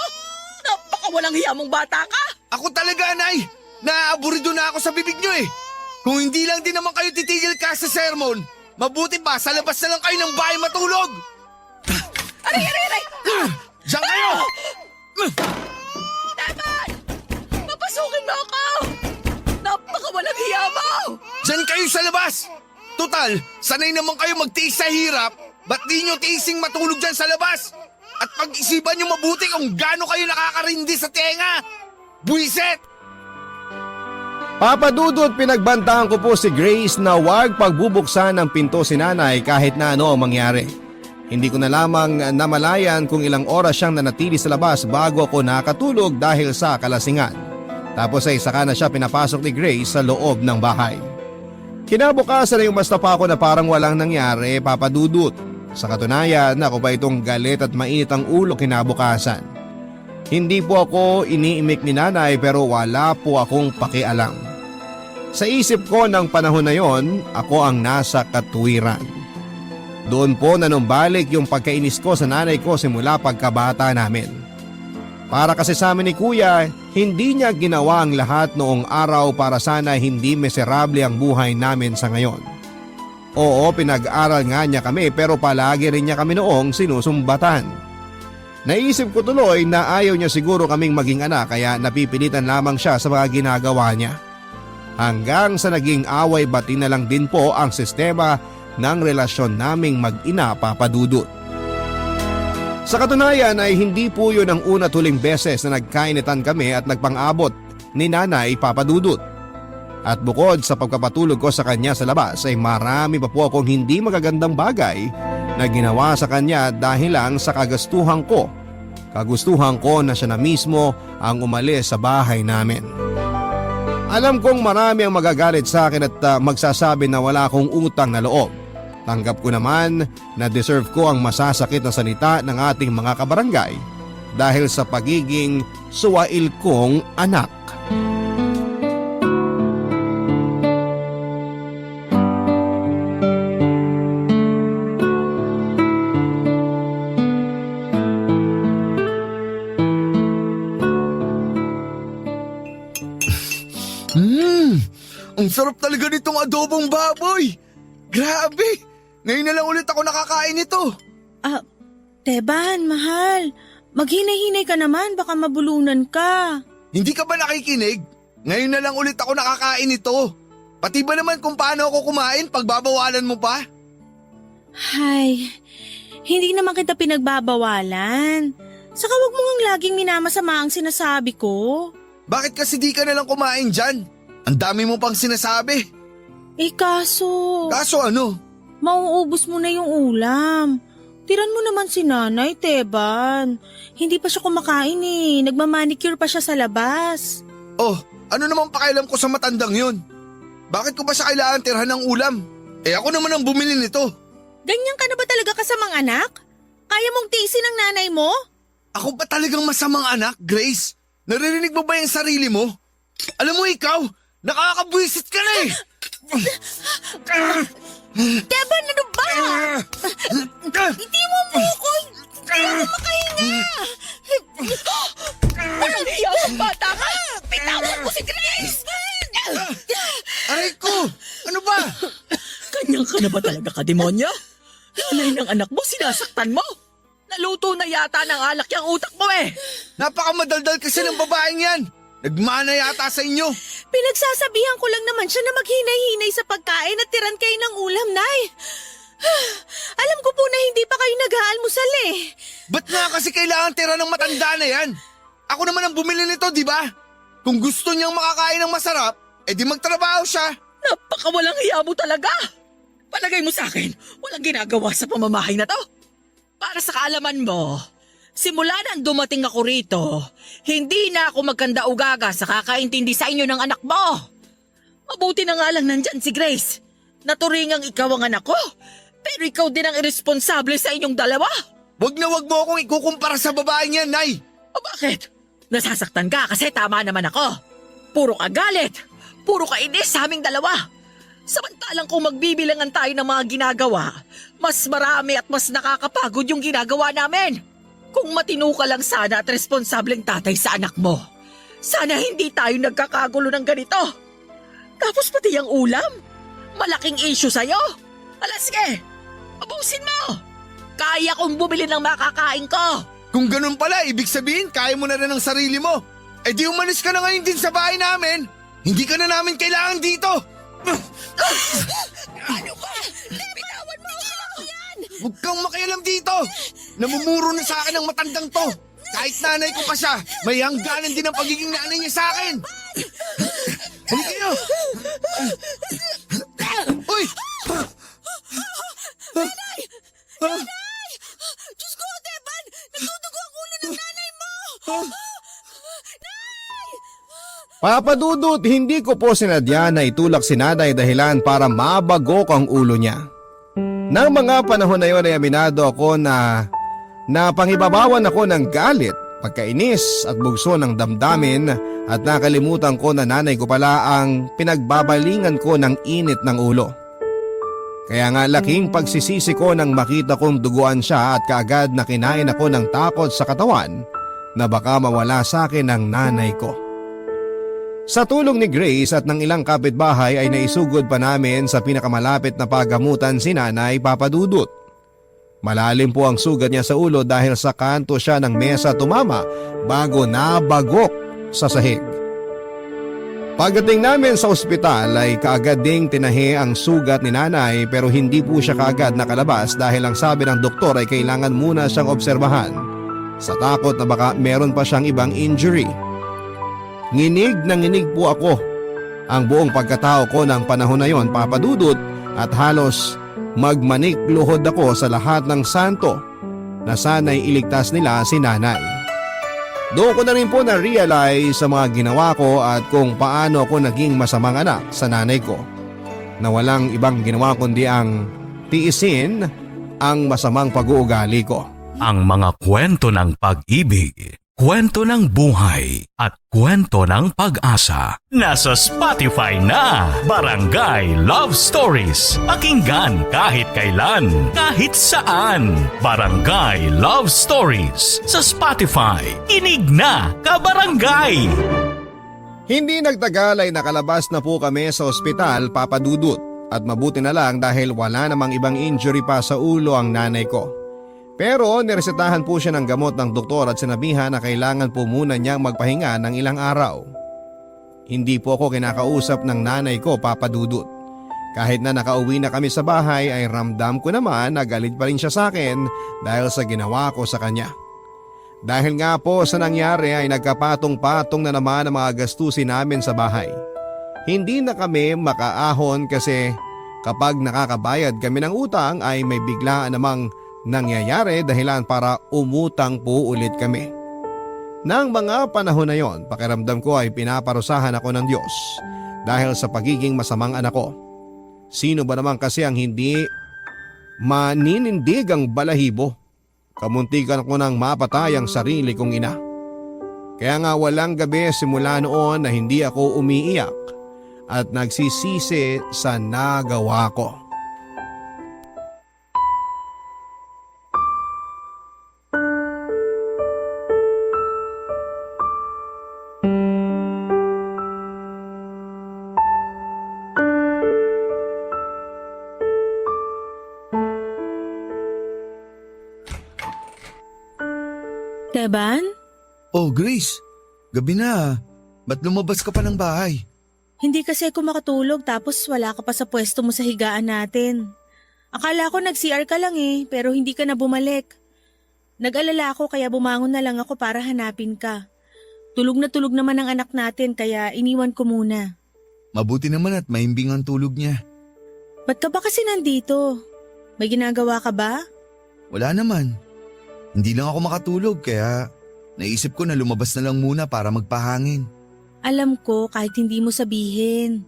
Napakawalang hiya mong bata ka! Ako talaga, Nay. Naaaburido na ako sa bibig nyo eh. Kung hindi lang din naman kayo titigil ka sa sermon, mabuti pa sa labas na lang kayo ng bahay matulog. Aray! Diyan kayo! Dapat! Papasukin mo ako! Napakawalang hiya mo! Diyan kayo sa labas! Total, sanay naman kayo magtiis sa hirap, ba't di nyo tiising matulog dyan sa labas? At pag-isipan nyo mabuti kung gaano kayo nakakarindi sa tenga! Buisit! Papa Dudut, pinagbantahan ko po si Grace na huwag pagbubuksan ng pinto si nanay kahit na ano ang mangyari. Hindi ko na lamang namalayan kung ilang oras siyang nanatili sa labas bago ako nakatulog dahil sa kalasingan. Tapos ay saka na siya pinapasok ni Grace sa loob ng bahay. Kinabukasan ay umasta pa ako na parang walang nangyari, Papa Dudut. Sa katunayan, ako pa itong galit at mainit ang ulo kinabukasan. Hindi po ako iniimik ni nanay pero wala po akong pakialam. Sa isip ko ng panahon na yon, ako ang nasa katuwiran. Doon po nanumbalik yung pagkainis ko sa nanay ko simula pagkabata namin. Para kasi sa amin ni Kuya, hindi niya ginawa ang lahat noong araw para sana hindi miserable ang buhay namin sa ngayon. Oo, pinag-aral nga niya kami pero palagi rin niya kami noong sinusumbatan. Naisip ko tuloy na ayaw niya siguro kaming maging anak kaya napipilitan lamang siya sa mga ginagawa niya. Hanggang sa naging away-bati na lang din po ang sistema ng relasyon naming mag-ina, Papa Dudut. Sa katunayan ay hindi po yun ang una tuling beses na nagkainitan kami at nagpang-abot ni nanay, Papa Dudut. At bukod sa pagpapatulog ko sa kanya sa labas ay marami pa po akong hindi magagandang bagay na ginawa sa kanya dahil lang sa kagustuhan ko. Kagustuhan ko na siya na mismo ang umalis sa bahay namin. Alam kong marami ang magagalit sa akin at magsasabi na wala akong utang na loob. Tanggap ko naman na deserve ko ang masasakit na salita ng ating mga kabarangay dahil sa pagiging suwail kong anak. Ang sarap talaga nitong adobong baboy. Grabe! Ngayon na lang ulit ako nakakain nito. Teban, mahal. Maghinay-hinay ka naman, baka mabulunan ka. Hindi ka ba nakikinig? Ngayon na lang ulit ako nakakain nito. Pati ba naman kung paano ako kumain, pagbabawalan mo pa? Hay, hindi naman kita pinagbabawalan. Saka wag mo ngang laging minamasama ang sinasabi ko. Bakit kasi di ka na lang kumain dyan? Ang dami mo pang sinasabi. Kaso, Kaso ano? mauubos mo na yung ulam. Tiran mo naman si nanay, Teban. Hindi pa siya kumakain eh. Nagmamanicure pa siya sa labas. Oh, ano naman pakialam ko sa matandang yun? Bakit ko ba siya kailangan tirhan ng ulam? Eh ako naman ang bumili nito. Ganyan ka na ba talaga kasamang anak? Kaya mong tiisin ang nanay mo? Ako ba talagang masamang anak, Grace? Naririnig mo ba yung sarili mo? Alam mo ikaw, nakakabwisit ka na eh! Teban, ano ba? Hindi mo ko! Hindi mo makahinga! Walang hiya ang bata ka! Bitawan mo si Grace! Aray ko! Ano ba? Kanyang ka na ba talaga ka, demonyo? Nanay ng anak mo, sinasaktan mo? Naluto na yata ng alak yung utak mo eh! Napakamadaldal kasi ng babaeng yan! Nagmana yata sa inyo! Pinagsasabihan ko lang naman siya na maghinay-hinay sa pagkain at tiran kayo ng ulam, Nay. Alam ko po na hindi pa kayo nag-aalmusal eh. Ba't nga kasi kailangan tira ng matanda na yan? Ako naman ang bumili nito, di ba? Kung gusto niyang makakain ng masarap, edi magtrabaho siya. Napakawalang hiya mo talaga! Palagay mo sa akin, walang ginagawa sa pamamahay na to. Para sa kaalaman mo, simula nang dumating ako rito, hindi na ako magkanda-ugaga sa kakaintindi sa inyo ng anak mo. Mabuti na nga lang nandyan si Grace. Naturingang ikaw ang anak ko, pero ikaw din ang irresponsable sa inyong dalawa. Wag na wag mo akong ikukumpara sa babaeng yan, Nay. O bakit? Nasasaktan ka kasi tama naman ako. Puro ka galit, puro ka inis sa aming dalawa. Samantalang kung magbibilangan tayo ng mga ginagawa, mas marami at mas nakakapagod yung ginagawa namin. Kung matino ka lang sana at responsableng tatay sa anak mo, sana hindi tayo nagkakagulo ng ganito. Tapos pati yung ulam, malaking issue sa'yo. Alas sige, abusin mo. Kaya kong bumili ng makakain ko. Kung ganun pala, ibig sabihin, kaya mo na rin ang sarili mo. Eh di umalis ka na ngayon din sa bahay namin. Hindi ka na namin kailangan dito. Ano ka? Bitawan mo ako yan! Huwag kang makialam dito. Namumuro na sa akin ang matandang to. Kahit nanay ko pa siya, may hangganan din ang pagiging nanay niya sa akin. Halika kayo. Uy! Nanay! Diyos ko, Teban! Nagdudugo ang ulo ng nanay mo! Papadudot, hindi ko po sinadya na itulak si nanay dahilan para mabagok ang ulo niya. Nang mga panahon na yun ay aminado ako na pangibabawan ako ng galit, pagkainis at bugso ng damdamin at nakalimutan ko na nanay ko pala ang pinagbabalingan ko ng init ng ulo. Kaya nga laking pagsisisi ko nang makita kong duguan siya at kaagad na kinain ako ng takot sa katawan na baka mawala sa akin ang nanay ko. Sa tulong ni Grace at ng ilang kapitbahay ay naisugod pa namin sa pinakamalapit na paggamutan si Nanay Papadudut. Malalim po ang sugat niya sa ulo dahil sa kanto siya ng mesa tumama bago nabagok sa sahig. Pagdating namin sa ospital ay kaagad ding tinahi ang sugat ni Nanay pero hindi po siya kaagad nakalabas dahil ang sabi ng doktor ay kailangan muna siyang obserbahan sa takot na baka meron pa siyang ibang injury. Nginig na nginig po ako ang buong pagkatao ko ng panahon na yon, Papadudut, at halos magmanik luhod ako sa lahat ng santo na sana'y iligtas nila si nanay. Doon ko na rin po na-realize sa mga ginawa ko at kung paano ako naging masamang anak sa nanay ko na walang ibang ginawa kundi ang tiisin ang masamang pag-uugali ko. Ang mga kwento ng pag-ibig, kwento ng buhay at kwento ng pag-asa. Nasa Spotify na, Barangay Love Stories. Pakinggan kahit kailan, kahit saan. Barangay Love Stories sa Spotify. Kinig na, kabarangay! Hindi nagtagal ay nakalabas na po kami sa ospital, Papa Dudut. At mabuti na lang dahil wala namang ibang injury pa sa ulo ang nanay ko. Pero niresetahan po siya ng gamot ng doktor at sinabihan na kailangan po muna niyang magpahinga ng ilang araw. Hindi po ako kinakausap ng nanay ko, Papa Dudut. Kahit na nakauwi na kami sa bahay ay ramdam ko naman na galit pa rin siya sa akin dahil sa ginawa ko sa kanya. Dahil nga po sa nangyari ay nagkapatong-patong na naman ang mga gastusin namin sa bahay. Hindi na kami makaahon kasi kapag nakakabayad kami ng utang ay may biglaan namang nangyayari dahilan para umutang po ulit kami. Nang mga panahon na yon, pakiramdam ko ay pinaparusahan ako ng Diyos dahil sa pagiging masamang anak ko. Sino ba naman kasi ang hindi maninindig ang balahibo? Kamuntikan ko nang mapatay ang sarili kong ina. Kaya nga walang gabi simula noon na hindi ako umiiyak at nagsisisi sa nagawa ko. Teban? Oh, Grace. Gabi na. Ba't lumabas ka pa ng bahay? Hindi kasi ako makatulog tapos wala ka pa sa pwesto mo sa higaan natin. Akala ko nag-CR ka lang pero hindi ka na bumalik. Nag-alala ako kaya bumangon na lang ako para hanapin ka. Tulog na tulog naman ang anak natin kaya iniwan ko muna. Mabuti naman at mahimbing ang tulog niya. Ba't ka ba kasi nandito? May ginagawa ka ba? Wala naman. Hindi lang ako makatulog kaya naisip ko na lumabas na lang muna para magpahangin. Alam ko kahit hindi mo sabihin.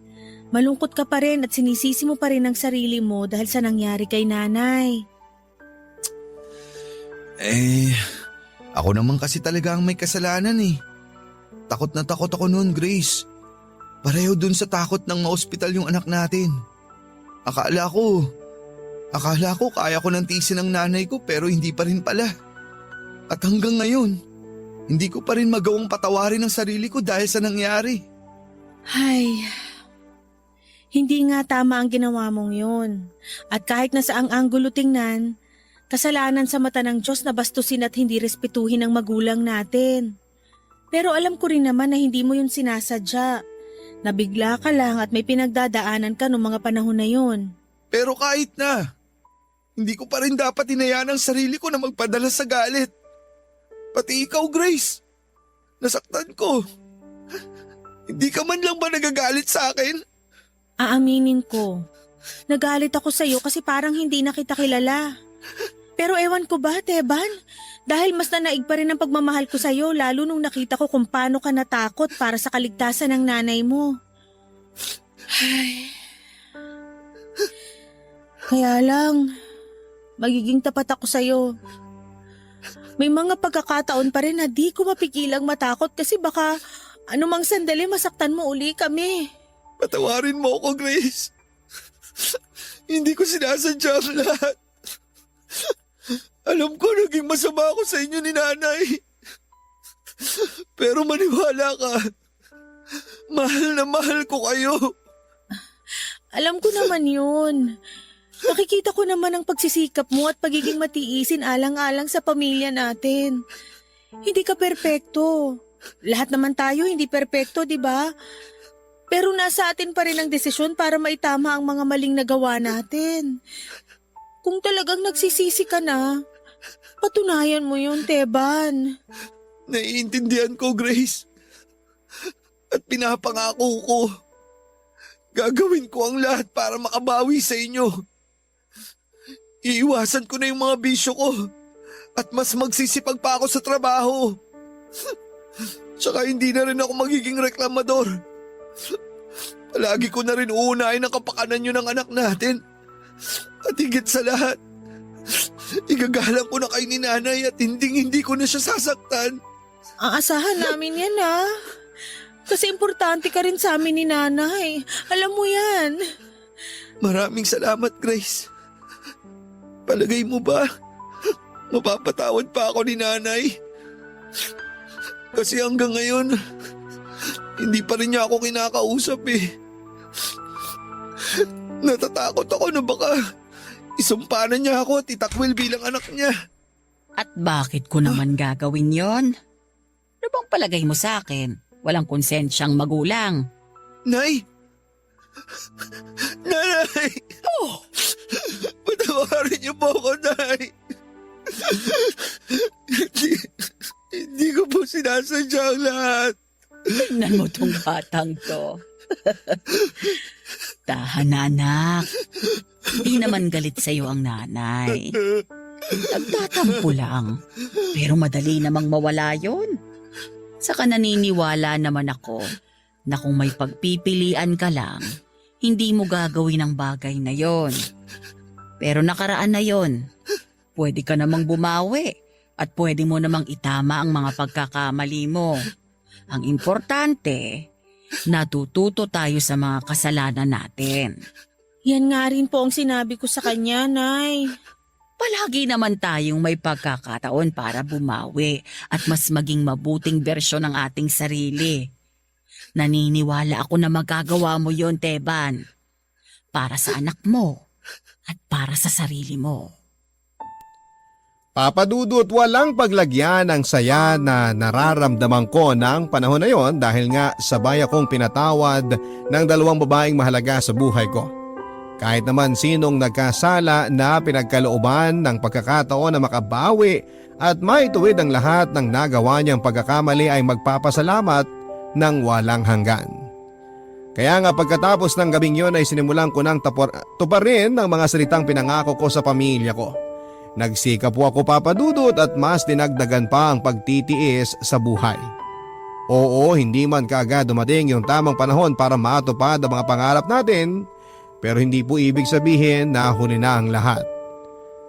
Malungkot ka pa rin at sinisisi mo pa rin ang sarili mo dahil sa nangyari kay nanay. Ako naman kasi talaga ang may kasalanan Takot na takot ako noon, Grace. Pareho dun sa takot ng ma-hospital yung anak natin. Akala ko kaya ko nang tiisin ang nanay ko pero hindi pa rin pala. At hanggang ngayon, hindi ko pa rin magawang patawarin ang sarili ko dahil sa nangyari. Ay, hindi nga tama ang ginawa mong yun. At kahit na saang anggulo tingnan, kasalanan sa mata ng Diyos na bastusin at hindi respetuhin ang magulang natin. Pero alam ko rin naman na hindi mo yun sinasadya. Nabigla ka lang at may pinagdadaanan ka noong mga panahon na yun. Pero kahit na, hindi ko pa rin dapat hinayaan ang sarili ko na magpadala sa galit. Pati ikaw, Grace. Nasaktan ko. Hindi ka man lang ba nagagalit sa akin? Aaminin ko. Nagalit ako sa'yo kasi parang hindi na kita kilala. Pero ewan ko ba, Teban? Dahil mas nanaig pa rin ang pagmamahal ko sa'yo lalo nung nakita ko kung paano ka natakot para sa kaligtasan ng nanay mo. Ay. Kaya lang, magiging tapat ako sa'yo. May mga pagkakataon pa rin na di ko mapigilang matakot kasi baka anumang sandali masaktan mo uli kami. Patawarin mo ako, Grace. Hindi ko sinasadya ang lahat. Alam ko naging masama ako sa inyo ni nanay. Pero maniwala ka. Mahal na mahal ko kayo. Alam ko naman yun. Nakikita ko naman ang pagsisikap mo at pagiging matiisin alang-alang sa pamilya natin. Hindi ka perpekto. Lahat naman tayo hindi perpekto, di ba? Pero nasa atin pa rin ang desisyon para maitama ang mga maling nagawa natin. Kung talagang nagsisisi ka na, patunayan mo yun, Teban. Naiintindihan ko, Grace. At pinapangako ko. Gagawin ko ang lahat para makabawi sa inyo. Iiwasan ko na yung mga bisyo ko at mas magsisipag pa ako sa trabaho. Tsaka hindi na rin ako magiging reklamador. Palagi ko na rin uunahin ang kapakanan nyo ng anak natin At higit sa lahat, igagalang ko na kay ni nanay at hindi ko na siya sasaktan. Aasahan namin yan Kasi importante ka rin sa amin ni nanay. Alam mo yan. Maraming salamat, Grace. Palagay mo ba, mapapatawad pa ako ni nanay? Kasi hanggang ngayon, hindi pa rin niya ako kinakausap Natatakot ako na baka isumpanan niya ako at itakwil bilang anak niya. At bakit ko naman gagawin yon? Ano bang palagay mo sa akin? Walang konsensyang magulang. Nay! Nanay! Patawarin niyo po ako, Nay! Hindi ko po sinasadya ang lahat. Tingnan mo tong batang to. Tahan, anak. Hindi naman galit sa'yo ang nanay. Nagtatampo lang. Pero madali namang mawala yon. Saka naniniwala naman ako na kung may pagpipilian ka lang, hindi mo gagawin ang bagay na yon. Pero nakaraan na yon. Pwede ka namang bumawi at pwede mo namang itama ang mga pagkakamali mo. Ang importante, natututo tayo sa mga kasalanan natin. Yan nga rin po ang sinabi ko sa kanya, Nay. Palagi naman tayong may pagkakataon para bumawi at mas maging mabuting bersyon ng ating sarili. Naniniwala ako na magagawa mo yon, Teban. Para sa anak mo at para sa sarili mo. Papa Dudut, walang paglagyan ang saya na nararamdaman ko ng panahon na yon dahil nga sabay akong pinatawad ng dalawang babaeng mahalaga sa buhay ko. Kahit naman sinong nagkasala na pinagkalooban ng pagkakataon na makabawi at maituwid ang lahat ng nagawa niyang pagkakamali ay magpapasalamat ng walang hanggan. Kaya nga pagkatapos ng gabing yon ay sinimulan ko ng tuparin ang mga salitang pinangako ko sa pamilya ko. Nagsikap po ako, Papa Dudut, at mas dinagdagan pa ang pagtitiis sa buhay. Oo, hindi man kaagad dumating yung tamang panahon para matupad ang mga pangarap natin, pero hindi po ibig sabihin na huli na ang lahat.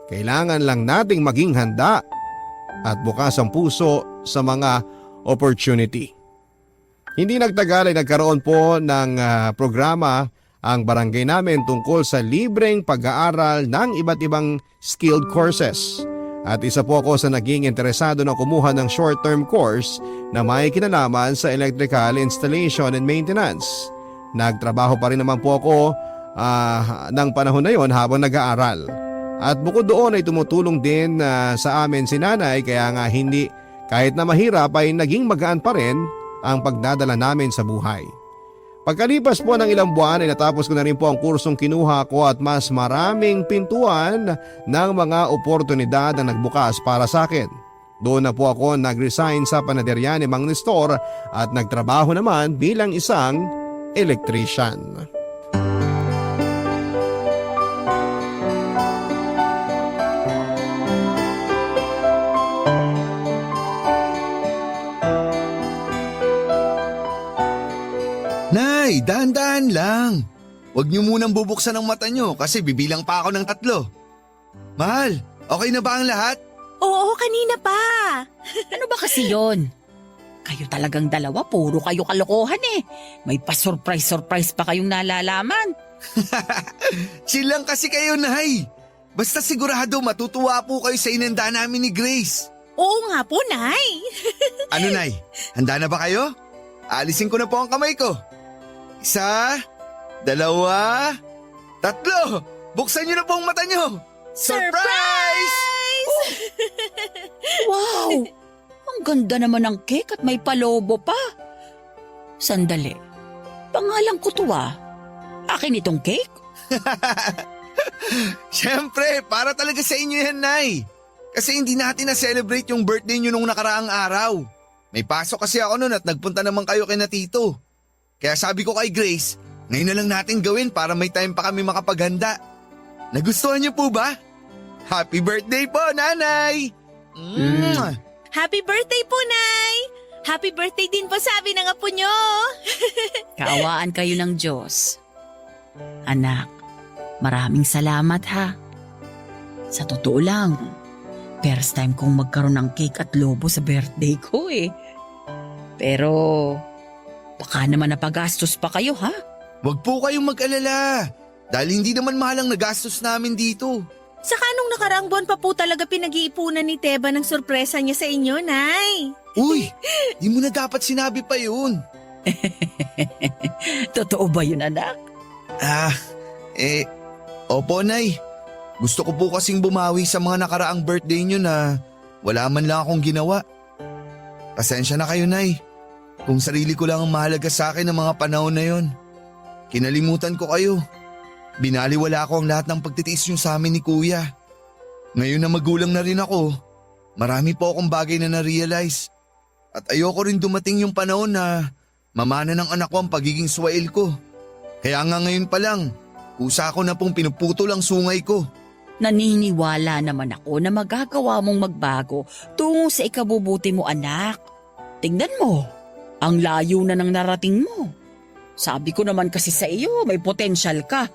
Kailangan lang nating maging handa at bukas ang puso sa mga opportunity. Hindi nagtagal ay nagkaroon po ng programa ang barangay namin tungkol sa libreng pag-aaral ng iba't ibang skilled courses. At isa po ako sa naging interesado na kumuha ng short-term course na may kinalaman sa electrical installation and maintenance. Nagtrabaho pa rin naman po ako ng panahon na yon habang nag-aaral. At bukod doon ay tumutulong din sa amin si nanay, kaya nga hindi kahit na mahirap ay naging magaan pa rin ang pagdadala namin sa buhay. Pagkalipas po ng ilang buwan ay natapos ko na rin po ang kursong kinuha ko at mas maraming pintuan ng mga oportunidad na nagbukas para sa akin. Doon na po ako nag-resign sa panaderya ni Mang Nestor at nagtrabaho naman bilang isang electrician. Nay, dahan-dahan lang. Huwag niyo munang bubuksan ang mata niyo kasi bibilang pa ako ng 3. Mahal, okay na ba ang lahat? Oo, kanina pa. Ano ba kasi yon? Kayo talagang dalawa, puro kayo kalokohan eh. May pa-surprise pa kayong nalalaman. Chill lang kasi kayo, Nay. Basta sigurado matutuwa po kayo sa inanda namin ni Grace. Oo nga po, Nay. Ano, Nay? Handa na ba kayo? Alisin ko na po ang kamay ko. 1, 2, 3. Buksan niyo na po ang mata niyo. Surprise! Wow! Ang ganda naman ng cake at may palobo pa. Sandali. Pangalan ko to Akin itong cake? Siyempre, para talaga sa inyo yan, Nay. Kasi hindi natin na-celebrate yung birthday niyo nung nakaraang araw. May pasok kasi ako noon at nagpunta naman kayo kay na Tito. Kaya sabi ko kay Grace, ngayon na lang natin gawin para may time pa kami makapaghanda. Nagustuhan niyo po ba? Happy birthday po, Nanay! Happy birthday po, Nay. Happy birthday din po sabi ng apo nyo. Kaawaan kayo ng Diyos. Anak, Maraming salamat ha. Sa totoo lang, first time kong magkaroon ng cake at lobo sa birthday ko eh. Pero baka naman napagastos pa kayo ha? Wag po kayong mag-alala. Dahil hindi naman mahal ang nagastos namin dito. Saka nung nakaraang buwan pa po talaga pinag-iipunan ni Teba ng sorpresa niya sa inyo, Nay. Uy, di mo na dapat sinabi pa yun. Totoo ba yun anak? Opo, Nay. Gusto ko po kasing bumawi sa mga nakaraang birthday nyo na wala man lang akong ginawa. Pasensya na kayo, Nay. Kung sarili ko lang ang mahalaga sa akin ng mga panahon na yon. Kinalimutan ko kayo. Binaliwala ko ang lahat ng pagtitiis nyo sa amin ni Kuya. Ngayon na magulang na rin ako, marami po akong bagay na na-realize. At ayoko rin dumating yung panahon na mamana ng anak ko ang pagiging swail ko. Kaya nga ngayon pa lang, kusa ko na pong pinuputol ang sungay ko. Naniniwala naman ako na magagawa mong magbago tungo sa ikabubuti mo anak. Tingnan mo, ang layo na ng narating mo. Sabi ko naman kasi sa iyo, may potensyal ka.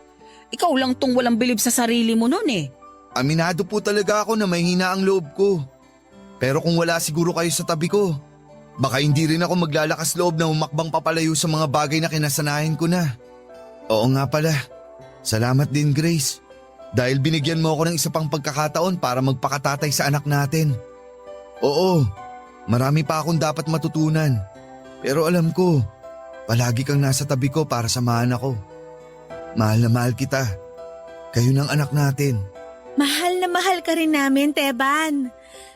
Ikaw lang tong walang bilib sa sarili mo nun eh. Aminado po talaga ako na may hina ang loob ko. Pero kung wala siguro kayo sa tabi ko, baka hindi rin ako maglalakas loob na umakbang papalayo sa mga bagay na kinasanayan ko na. Oo nga pala, salamat din Grace. Dahil binigyan mo ako ng isa pang pagkakataon para magpakatatay sa anak natin. Oo, marami pa akong dapat matutunan. Pero alam ko, palagi kang nasa tabi ko para samahan ako. Mahal na mahal kita. Kayo ng anak natin. Mahal na mahal ka rin namin, Teban.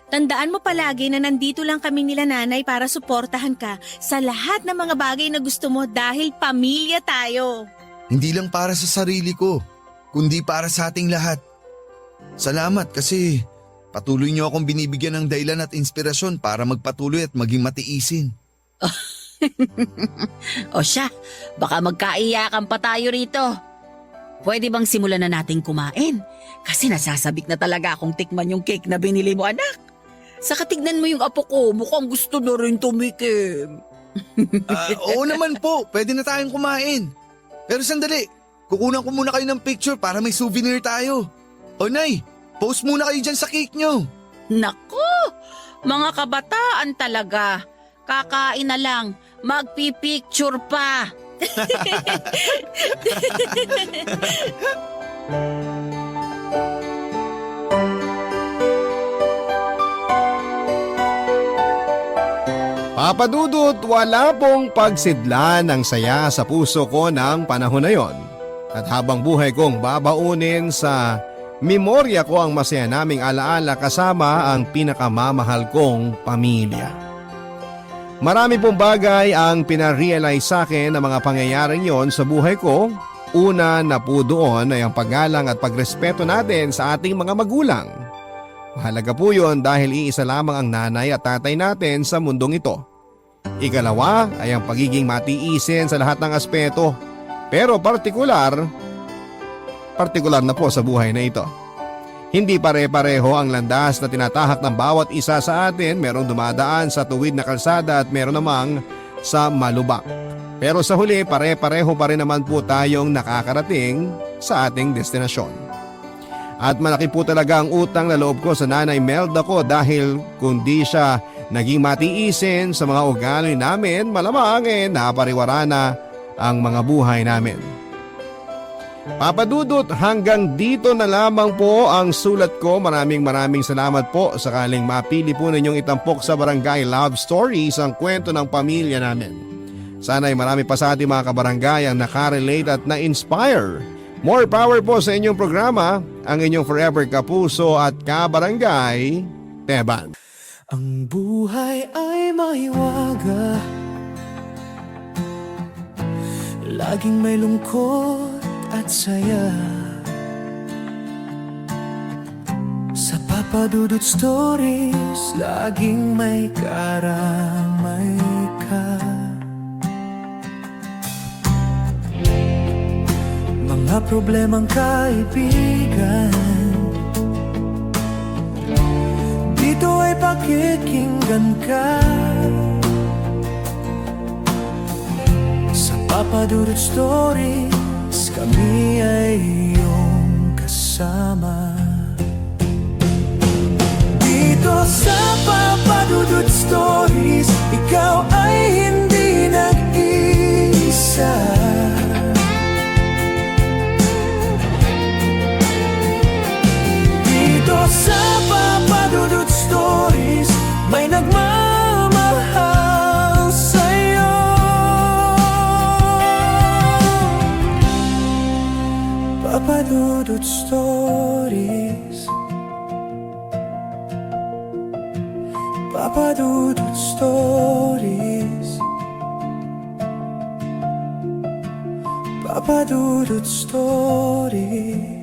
Tandaan mo palagi na nandito lang kami nila nanay para suportahan ka sa lahat ng mga bagay na gusto mo dahil pamilya tayo. Hindi lang para sa sarili ko, kundi para sa ating lahat. Salamat kasi patuloy niyo akong binibigyan ng dahilan at inspirasyon para magpatuloy at maging matiisin. O siya, baka magkaiyakan pa tayo rito. Pwede bang simulan na nating kumain? Kasi nasasabik na talaga akong tikman yung cake na binili mo anak. Saka tignan mo yung apo ko, mukhang gusto na rin tumikim. Oo naman po, pwede na tayong kumain. Pero sandali, kukunan ko muna kayo ng picture para may souvenir tayo. O Nay, post muna kayo dyan sa cake nyo. Nako, mga kabataan talaga. Kakain na lang, magpipicture pa. Papa Dudut, wala pong pagsidla ng saya sa puso ko ng panahon na yon. At habang buhay kong babaunin sa memorya ko ang masaya naming alaala kasama ang pinakamamahal kong pamilya. Marami pong bagay ang pinarealize sa akin ng mga pangyayaring yon sa buhay ko. Una na po doon ay ang paggalang at pagrespeto natin sa ating mga magulang. Mahalaga po yun dahil iisa lamang ang nanay at tatay natin sa mundong ito. Ikalawa ay ang pagiging matiisin sa lahat ng aspeto. Pero partikular na po sa buhay na ito. Hindi pare-pareho ang landas na tinatahak ng bawat isa sa atin. Merong dumadaan sa tuwid na kalsada at meron namang sa malubak. Pero sa huli, pare-pareho pa rin naman po tayong nakakarating sa ating destinasyon. At malaki po talaga ang utang na loob ko sa Nanay Melda ko dahil kung di siya naging matiisin sa mga ugali namin, malamang napariwara na ang mga buhay namin. Papa Dudut, hanggang dito na lamang po ang sulat ko. Maraming salamat po. Sakaling mapili po ninyong itampok sa Barangay Love Stories ang kwento ng pamilya namin. Sana'y marami pa sa ating mga kabarangay ang nakarelate at na-inspire. More power po sa inyong programa, ang inyong forever kapuso at kabarangay, Teban. Ang buhay ay maiwaga, laging may lungkot at saya. Sa Papa Dudut Stories, laging may karamay ka. Mga problemang kaibigan, dito ay pakikinggan ka. Sa Papa Dudut Stories, kami ay iyong Stories. Papa Dudut Stories. Papa Dudut Stories.